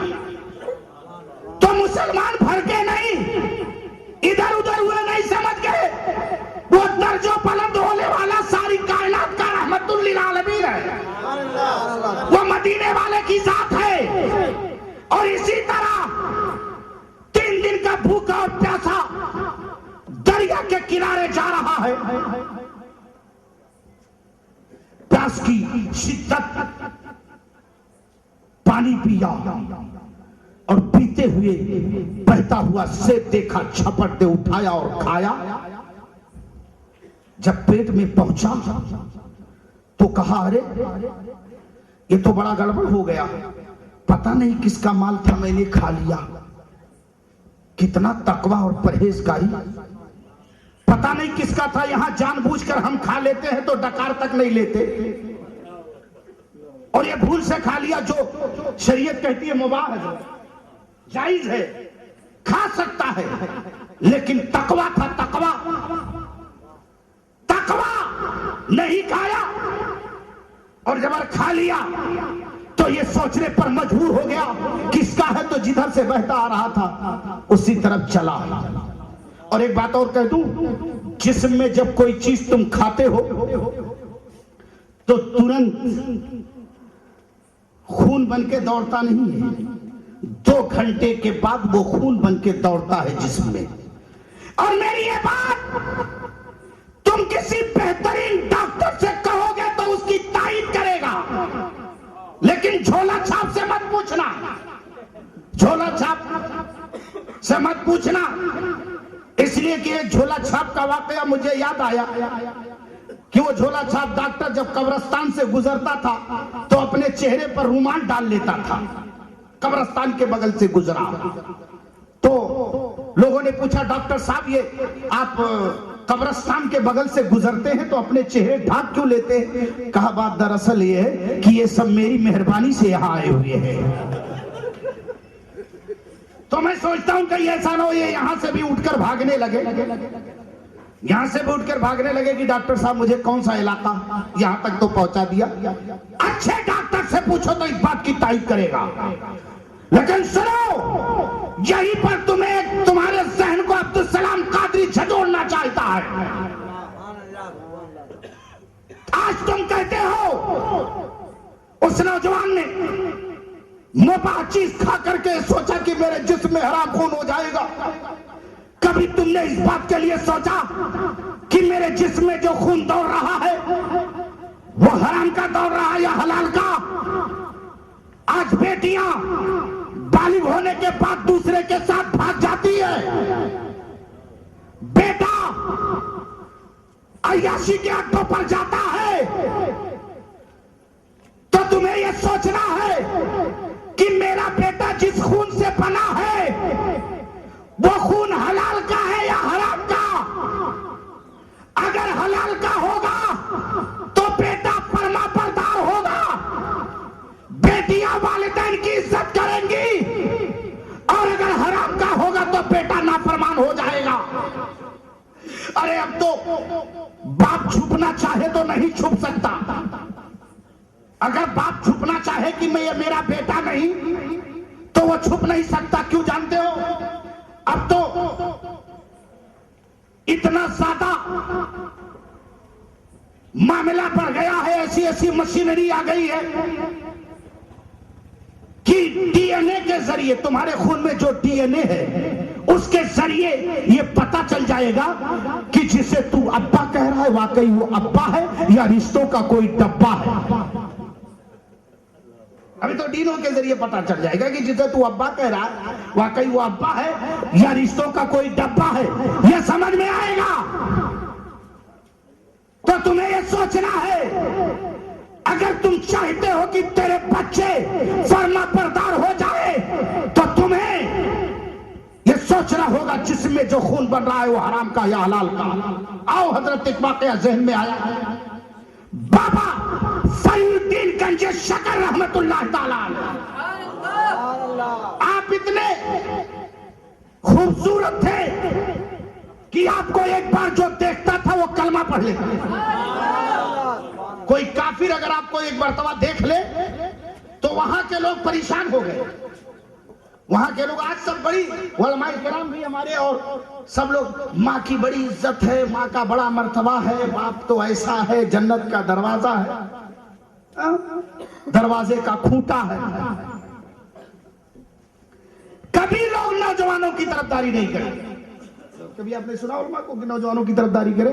तो मुसलमान भड़के नहीं, इधर उधर हुए नहीं, समझ गए, वो दर्जों बुलंद होने वाला सारी कायनात का रहमतुल लिल आलमीन है, वो मदीने वाले की जात है। और इसी तरह 3 दिन का भूखा और प्यासा दरिया के किनारे जा रहा है, प्यास की शिद्दत, पानी पिया और पीते हुए बहता हुआ सेब देखा, झपट दे उठाया और खाया। जब पेट में पहुंचा तो कहा, अरे ये तो बड़ा गड़बड़ हो गया, पता नहीं किसका माल था, मैंने खा लिया। कितना तकवा और परहेजगारी, पता नहीं किसका था। यहां जानबूझकर हम खा लेते हैं तो डकार तक नहीं लेते, और ये भूल से खा लिया। जो शरीयत कहती है मुबाह है, जायज है, खा सकता है, लेकिन तकवा था, तकवा नहीं खाया, और जब खा लिया तो ये सोचने पर मजबूर हो गया किसका है, तो जिधर से बहता आ रहा था उसी तरफ चला। और एक बात और कह दूं, जिस्म में जब कोई चीज तुम खाते हो तो तुरंत खून बन के दौड़ता नहीं है, 2 घंटे के बाद वो खून बन के दौड़ता है जिस्म में। और मेरी ये बात तुम किसी बेहतरीन डॉक्टर से कहोगे तो उसकी तारीफ करेगा, लेकिन झोला छाप से मत पूछना, झोला छाप से मत पूछना। इसलिए कि ये झोला छाप का वाकया मुझे याद आया कि वो झोला छाप डॉक्टर जब कब्रिस्तान से गुजरता था तो अपने चेहरे पर रुमाल डाल लेता था। कब्रिस्तान के बगल से गुजरा तो लोगों ने पूछा, डॉक्टर साहब ये आप कब्रिस्तान के बगल से गुजरते हैं तो अपने चेहरे ढाक क्यों लेते हैं? कहा, बात दरअसल ये है कि ये सब मेरी मेहरबानी से यहाँ आए हुए हैं। तो मैं सोचता हूं कि ऐसा ना हो ये यहां से भी उठकर भागने लगे, यहां से भी उठकर भागने लगे कि डॉक्टर साहब मुझे कौन सा इलाका यहां तक तो पहुंचा दिया। अच्छे डॉक्टर से पूछो तो इस बात की तारीफ करेगा, लेकिन सुनो, यहीं पर तुम्हें तुम्हारे जहन को अब्दुल सलाम कादरी झकोड़ना चाहता है। आज तुम कहते हो उस नौजवान ने मुबाह चीज खा करके सोचा कि मेरे जिस्म में हराम खून हो जाएगा। कभी तुमने इस बात के लिए सोचा कि मेरे जिस्म में जो खून दौड़ रहा है वो हराम का दौड़ रहा है या हलाल का? आज बेटियां बालिग होने के बाद दूसरे के साथ भाग जाती है, बेटा अय्याशी के अड्डों पर जाता है, तो तुम्हें यह सोचना है कि मेरा बेटा जिस खून से बना है वो खून हलाल का है या हराम का? अगर हलाल का होगा तो बेटा फर्मा बरदार होगा, बेटियां वालिदैन की इज्जत करेंगी, और अगर हराम का होगा तो बेटा नाफरमान हो जाएगा। अरे अब तो बाप छुपना चाहे तो नहीं छुप सकता। अगर बाप छुपना चाहे कि मैं ये मेरा बेटा नहीं, तो वो छुप नहीं सकता। क्यों जानते हो? अब तो इतना ज्यादा मामला बढ़ गया है, ऐसी ऐसी मशीनरी आ गई है कि डीएनए के जरिए, तुम्हारे खून में जो डीएनए है उसके जरिए ये पता चल जाएगा कि जिसे तू अब्बा कह रहा है वाकई वो अब्बा है या रिश्तों का कोई डब्बा है। अभी तो डीएनए के जरिए पता चल जाएगा कि जिसे तू अब्बा कह रहा है वाकई वो अब्बा है या रिश्तों का कोई डब्बा है, यह समझ में आएगा। तो तुम्हें यह सोचना है, अगर तुम चाहते हो कि तेरे बच्चे फर्मा बरदार हो जाए तो तुम्हें यह सोचना होगा जिसमें जो खून बन रहा है वो हराम का या हलाल का। आओ हजरत एक वाकया जहन में आया। बाबा फरीउद्दीन गंज शकर रहमतुल्लाह ताला आप इतने खूबसूरत थे कि आपको एक बार जो देखता था वो कलमा पढ़ लेता। कोई काफिर अगर आपको एक मर्तबा देख ले तो वहां के लोग परेशान हो गए। वहां के लोग आज सब बड़ी उलमाए किराम भी हमारे और सब लोग, माँ की बड़ी इज्जत है, माँ का बड़ा मर्तबा है, बाप तो ऐसा है, जन्नत का दरवाजा है, दरवाजे का खूंटा है। कभी लोग नौजवानों की तरफदारी नहीं करें। कभी आपने सुना उलमा को कि नौजवानों की तरफदारी करे?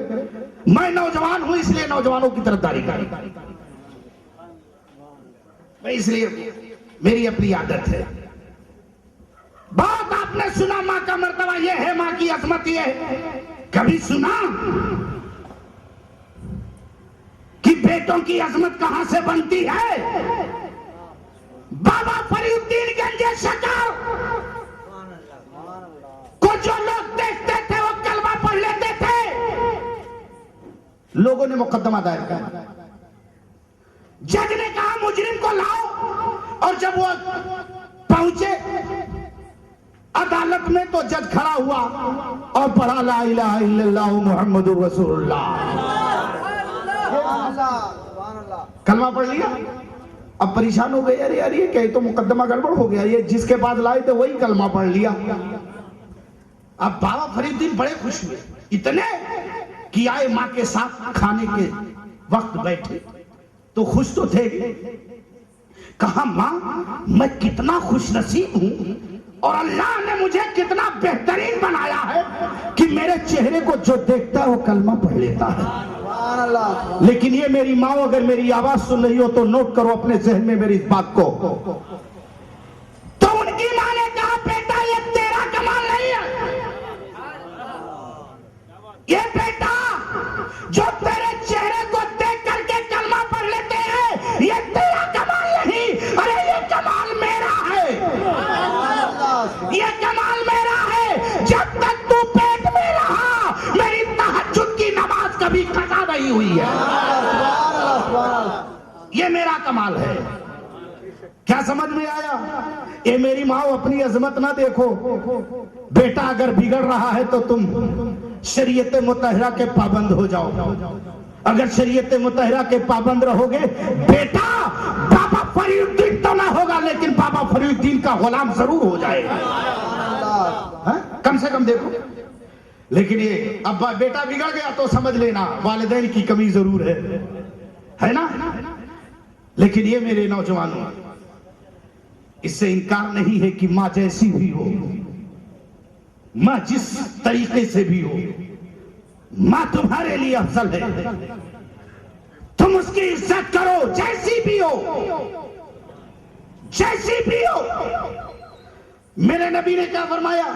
मैं नौजवान हूं इसलिए नौजवानों की तरफदारी करें, मैं इसलिए मेरी अपनी आदत है। बहुत आपने सुना माँ का मर्तबा ये है, माँ की अजमत ये है। कभी सुना कि बेटों की अजमत कहां से बनती है? बाबा फरीउद्दीन गंज शकर को जो लोग देखते थे वो कलमा पढ़ लेते थे। लोगों ने मुकदमा दायर किया, जज ने कहा मुजरिम को लाओ, और जब वो पहुंचे अदालत में तो जज खड़ा हुआ और पढ़ा ला इलाहा इल्लल्लाह मुहम्मदुर रसूलुल्लाह, कलमा पढ़ लिया। अब परेशान हो गए, अरे यार ये क्या, तो मुकदमा गड़बड़ हो गया, ये जिसके पास लाए थे वही कलमा पढ़ लिया। अब बाबा फरीउद्दीन बड़े खुश हुए, इतने कि आए माँ के साथ खाने के वक्त बैठे तो खुश तो थे। कहा माँ मैं कितना खुश नसीब हूं और अल्लाह ने मुझे कितना बेहतरीन बनाया है कि मेरे चेहरे को जो देखता है वो कलमा पढ़ लेता है। लेकिन ये मेरी माँ अगर मेरी आवाज सुन रही हो तो नोट करो अपने जहन में मेरी इस बात को। तो उनकी माँ ने कहा बेटा ये तेरा कमाल नहीं है, ये बेटा जो तेरे चेहरे को देख करके कलमा पढ़ लेते हैं ये तेरा कमाल नहीं, अरे ये कमाल मेरा है, ये कमाल मेरा है। जब तक तू पेट में रहा मेरी तहज्जुद की नमाज कभी कज़ा नहीं हुई है, ये मेरा कमाल है। क्या समझ में आया? ये मेरी माँ अपनी अजमत ना देखो, बेटा अगर बिगड़ रहा है तो तुम शरीयत मुतहरा के पाबंद हो जाओ। अगर शरीयत मुतहरा के पाबंद रहोगे बेटा बाबा फरीउद्दीन तो ना होगा लेकिन बाबा फरीउद्दीन का गुलाम जरूर हो जाएगा, कम से कम देखो। लेकिन ये अब बेटा बिगड़ गया तो समझ लेना वालिदैन की कमी जरूर है ना। लेकिन ये मेरे नौजवानों, इससे इनकार नहीं है कि माँ जैसी भी हो, माँ जिस तरीके से भी हो, माँ तुम्हारे लिए अफजल है। तुम उसकी इज्जत करो, जैसी भी हो, जैसी भी हो। मेरे नबी ने क्या फरमाया?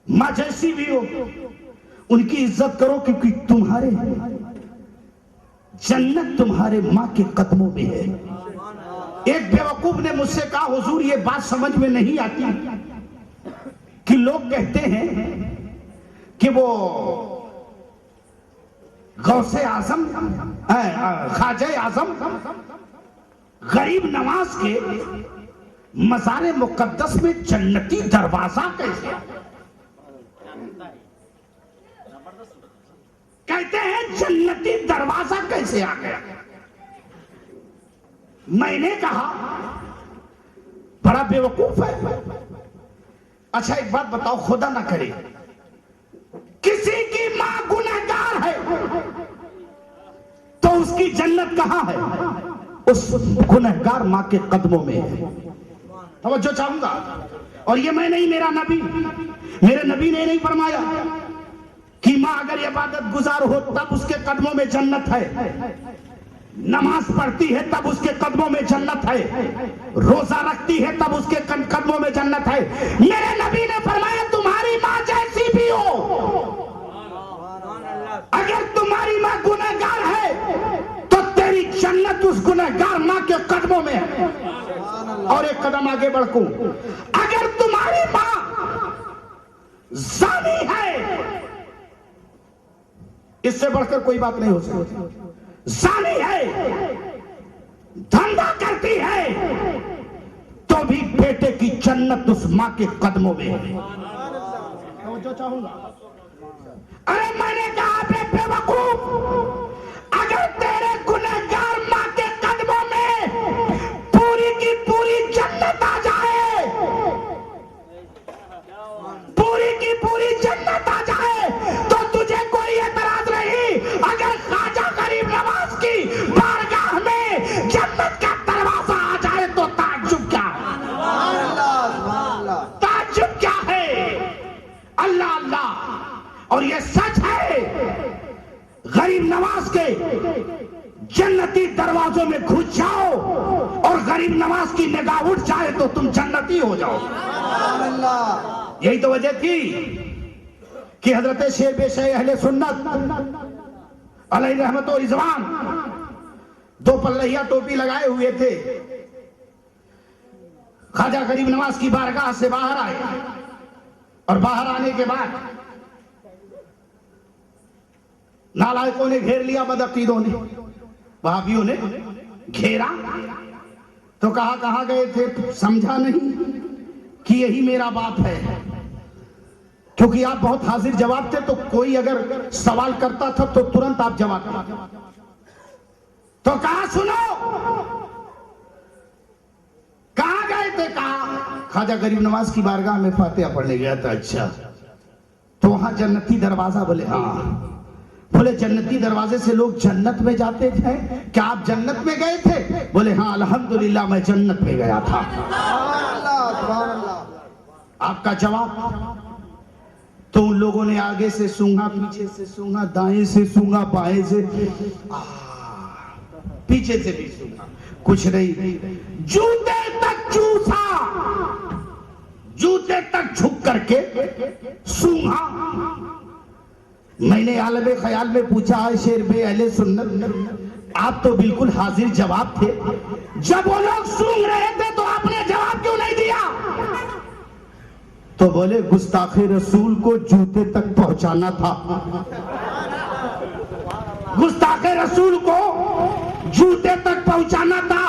मां जैसी भी हो उनकी इज्जत करो, क्योंकि तुम्हारे जन्नत तुम्हारे मां के कदमों में है। एक बेवकूफ ने मुझसे कहा, हुजूर ये बात समझ में नहीं आती कि लोग कहते हैं कि वो गौसे आजम, ख्वाजा आजम गरीब नवाज के मज़ारे मुकद्दस में जन्नती दरवाजा कैसे? कहते हैं जन्नती दरवाजा कैसे आ गया? मैंने कहा बड़ा बेवकूफ है। अच्छा एक बात बताओ, खुदा ना करे किसी की मां गुनहगार है तो उसकी जन्नत कहां है? उस गुनहगार मां के कदमों में है। तवज्जो चाहूंगा। और ये मैं नहीं, मेरा नबी, मेरे नबी ने नहीं फरमाया कि मां अगर इबादत गुजार हो तब उसके कदमों में जन्नत है, नमाज पढ़ती है तब उसके कदमों में जन्नत है, रोजा रखती है तब उसके कदमों में जन्नत है। मेरे नबी ने फरमाया तुम्हारी मां जैसी भी हो, अगर तुम्हारी मां गुनहगार है तो तेरी जन्नत उस गुनहगार मां के कदमों में है। और एक कदम आगे बढ़ूं, अगर तुम्हारी मां ज़ानी है, इससे बढ़कर कोई बात नहीं हो सकती, ज़ानी है, धंधा करती है, तो भी बेटे की जन्नत उस मां के कदमों में है। जो चाहूंगा। अरे मैंने कहा बेवकूफ, अगर तेरे गुनहगार मां के कदमों में पूरी की पूरी जन्नत आ जाए, पूरी की पूरी जन्नत आ जाए, तो तुझे कोई एतराज नहीं। अगर ख्वाजा गरीब नवाज की बारगाह में जन्नत का दरवाजा आ जाए तो ताज्जुब क्या है? ताज्जुब क्या है? अल्लाह अल्लाह। और ये सच है, गरीब नवाज के जन्नती दरवाजों में घुस जाओ और गरीब नवाज की निगाह उठ जाए तो तुम जन्नती हो जाओ। यही तो वजह थी कि हजरत शेर बेशे अहले सुन्नत अलैहि रहमत व रिजवान दो पल्लहिया टोपी लगाए हुए थे, ख्वाजा गरीब नवाज की बारगाह से बाहर आए और बाहर आने के बाद नालायकों ने घेर लिया, बदअकीदों ने, वहाबियों ने घेरा तो कहा कहां गए थे? समझा नहीं कि यही मेरा बाप है, क्योंकि आप बहुत हाजिर जवाब थे, तो कोई अगर सवाल करता था तो तुरंत आप जवाब करते। तो कहा सुनो, कहां गए थे? कहा ख्वाजा गरीब नवाज की बारगाह में फातिहा पढ़ने गया था। अच्छा, तो वहां जन्नती दरवाजा? बोले हाँ। बोले जन्नती दरवाजे से लोग जन्नत में जाते थे, क्या आप जन्नत में गए थे? बोले हाँ अल्हम्दुलिल्लाह मैं जन्नत में गया था। आपका जवाब? तो उन लोगों ने आगे से सूंघा, पीछे से सूंघा, दाएं से सूंघा, बाएं से, पीछे से भी सूंघा, कुछ नहीं। जूते तक चूसा, जूते तक झुक करके सूंघा। मैंने आलमे ख्याल में पूछा, शेर बे अहले सुन्नत, आप तो बिल्कुल हाजिर जवाब थे, जब वो लोग सूंघ रहे थे तो आपने जवाब क्यों नहीं दिया? तो बोले गुस्ताखे रसूल को जूते तक पहुंचाना था। गुस्ताखे रसूल को जूते तक पहुंचाना था।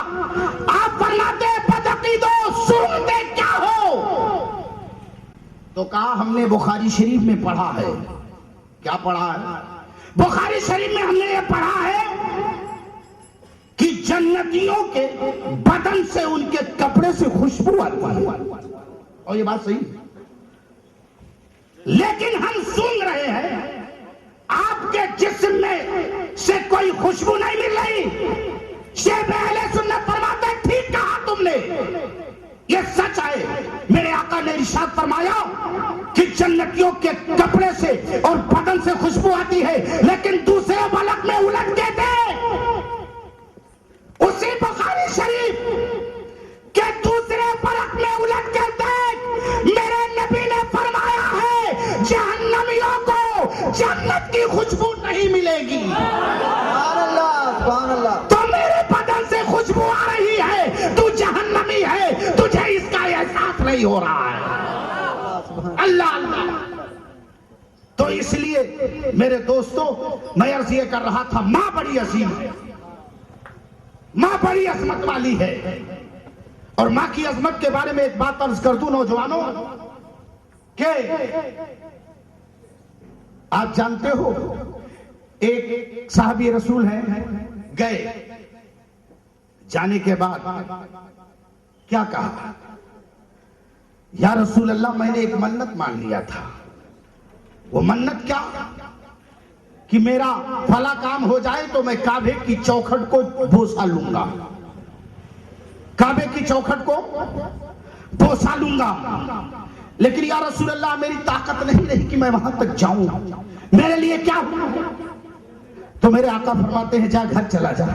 आप फरमाते बदअकीदो सूंघते क्या हो? तो कहा हमने बुखारी शरीफ में पढ़ा है। क्या पढ़ा है? बुखारी शरीफ में हमने ये पढ़ा है कि जन्नतियों के बदन से, उनके कपड़े से खुशबू आती है, और ये बात सही है। लेकिन हम सूंघ रहे हैं, आपके जिस्म में से कोई खुशबू नहीं मिल रही। शेख अहले सुन्नत फरमाते ठीक कहा तुमने, ये सच है। मेरे आका ने इरशाद फरमाया कि जन्नतियों के कपड़े से और बदन से खुशबू आती है, लेकिन दूसरे बलक में उलट के जहन्नमियों को जन्नत की खुशबू नहीं मिलेगी। सुभान अल्लाह। तो मेरे बदन से खुशबू आ रही है, तू जहन्नमी है, तुझे इसका एहसास नहीं हो रहा है। अल्लाह अल्लाह। तो इसलिए मेरे दोस्तों, मैं अर्ज ये कर रहा था, मां बड़ी अजीम है, मां बड़ी अजमत वाली है। और मां की अजमत के बारे में एक बात अर्ज कर दूं नौजवानों, के आप जानते हो एक साहबी रसूल हैं, गए, जाने के बाद क्या कहा, या रसूल अल्लाह मैंने एक मन्नत मान लिया था। वो मन्नत क्या, कि मेरा फला काम हो जाए तो मैं काबे की चौखट को बोसा लूंगा, काबे की चौखट को बोसा लूंगा। लेकिन या रसूल अल्लाह मेरी ताकत नहीं रही कि मैं वहां तक जाऊं, मेरे लिए क्या हुआ? तो मेरे आका फरमाते हैं, जा घर चला जा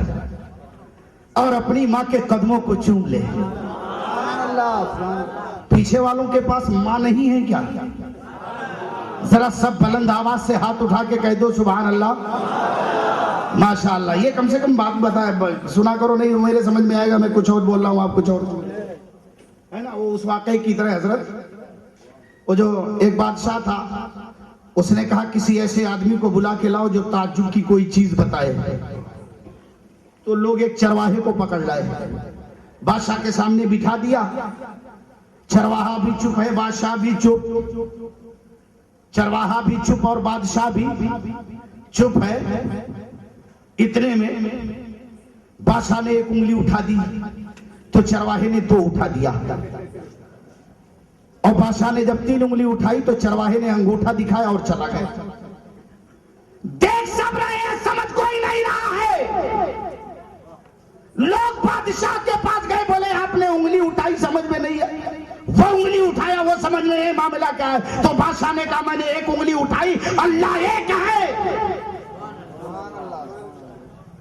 और अपनी मां के कदमों को चूम ले। पीछे वालों के पास मां नहीं है क्या? जरा सब बुलंद आवाज से हाथ उठा के कह दो सुभान अल्लाह, माशाअल्लाह। ये कम से कम बात बताए, सुना करो, नहीं मेरे समझ में आएगा, मैं कुछ और बोल रहा हूं, आप कुछ और है ना। वो उस वाकई की तरह हजरत, वो जो एक बादशाह था, उसने कहा किसी ऐसे आदमी को बुला के लाओ जो ताज्जुब की कोई चीज बताए। तो लोग एक चरवाहे को पकड़ लाए, बादशाह के सामने बिठा दिया। चरवाहा भी चुप है, बादशाह भी चुप, चरवाहा भी चुप और बादशाह भी चुप है। इतने में बादशाह ने एक उंगली उठा दी तो चरवाहे ने 2 उठा दिया, और बादशाह ने जब 3 उंगली उठाई तो चरवाहे ने अंगूठा दिखाया और चला गया। देख सब रहे हैं, समझ कोई नहीं रहा है। लोग बादशाह के पास गए, बोले आपने उंगली उठाई, समझ में नहीं है। वो उंगली उठाया, वो समझ में है मामला क्या है। तो बादशाह ने कहा मैंने एक उंगली उठाई, अल्लाह एक है।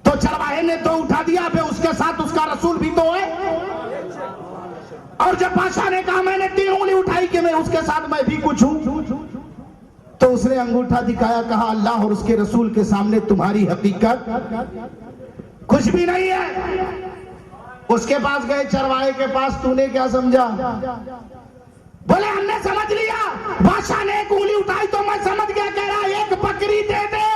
तो चरवाहे ने 2 उठा दिया, फिर उसके साथ उसका रसूल भी 2 है। और जब बादशाह ने कहा मैंने 3 उंगली उठाई कि मैं उसके साथ मैं भी कुछ हूं, तो उसने अंगूठा दिखाया, कहा अल्लाह और उसके रसूल के सामने तुम्हारी हकीकत कुछ भी नहीं है। उसके पास गए, चरवाहे के पास, तूने क्या समझा? बोले हमने समझ लिया, बादशाह ने एक उंगली उठाई तो मैं समझ गया, कह रहा एक बकरी दे दे।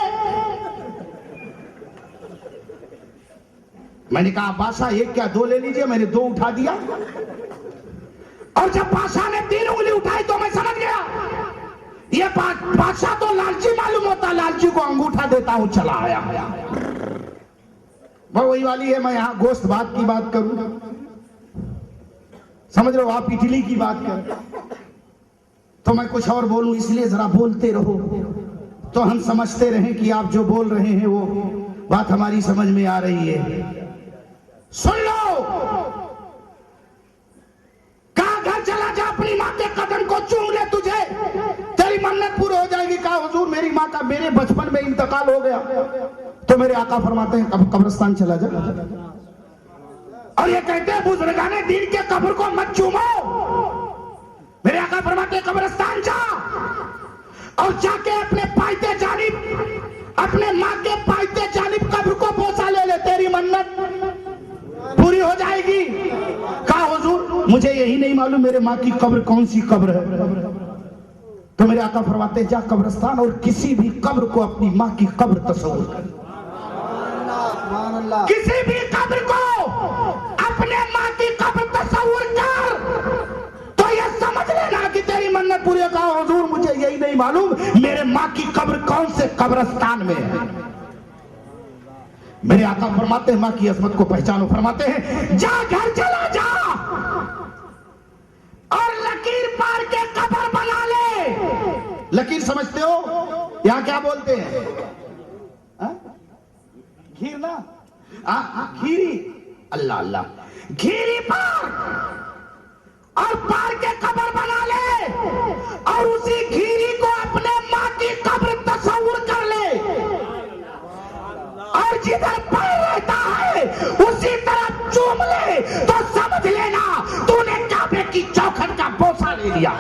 मैंने कहा बादशाह एक क्या 2 ले लीजिए, मैंने 2 उठा दिया। और जब बादशाह ने 3 उंगली उठाई तो मैं समझ गया, ये बादशाह तो लालची मालूम होता, लालची को अंगूठा देता हूं, चला आया। वो वही वाली है, मैं यहां गोश्त भात की बात करूं, समझ रहे हो, आप इडली की बात कर, तो मैं कुछ और बोलूं, इसलिए जरा बोलते रहो तो हम समझते रहें कि आप जो बोल रहे हैं वो बात हमारी समझ में आ रही है। सुन लो, कहा घर चला जा, अपनी मां के कदम को चूम ले, तुझे तेरी मन्नत पूरी हो जाएगी। कहा हुजूर मेरी मां का मेरे बचपन में इंतकाल हो गया। तो मेरे आका फरमाते हैं कब्रिस्तान चला जा, और ये कहते हैं बुजुर्गाने दीन के कब्र को मत चूमो। मेरे आका फरमाते हैं कब्रिस्तान जा, और जाके अपने पायते जानिब, अपने मां के पायते जानिब कब्र को बोसा ले ले, तेरी मन्नत पूरी हो जाएगी। कहा हुजूर मुझे यही नहीं मालूम मेरे मां की कब्र कौन सी कब्र है। तो मेरे आका फरमाते हैं जा कब्रिस्तान और किसी भी कब्र को अपनी मां की कब्र तस्वीर कर, किसी भी कब्र को अपने मां की कब्र तस्वीर कर, तो ये समझ लेना कि तेरी मन्नत पूरी। कहा हुजूर मुझे यही नहीं मालूम मेरे मां की कब्र कौन से कब्रिस्तान में है। मेरे आका फरमाते हैं मां की अजमत को पहचानो, फरमाते हैं जा घर चला जा और लकीर पार के कब्र बना ले। लकीर समझते हो यहां क्या बोलते हैं? घीर ना, घीरी, अल्लाह अल्लाह, घीरी पार, और पार के कब्र बना ले, और उसी घीरी को अपने मां की कब्र तस्वीर कर ले, और जिधर पैर रहता है उसी तरफ चूम ले, तो समझ लेना तूने काबे की चौखट का बोसा ले लिया।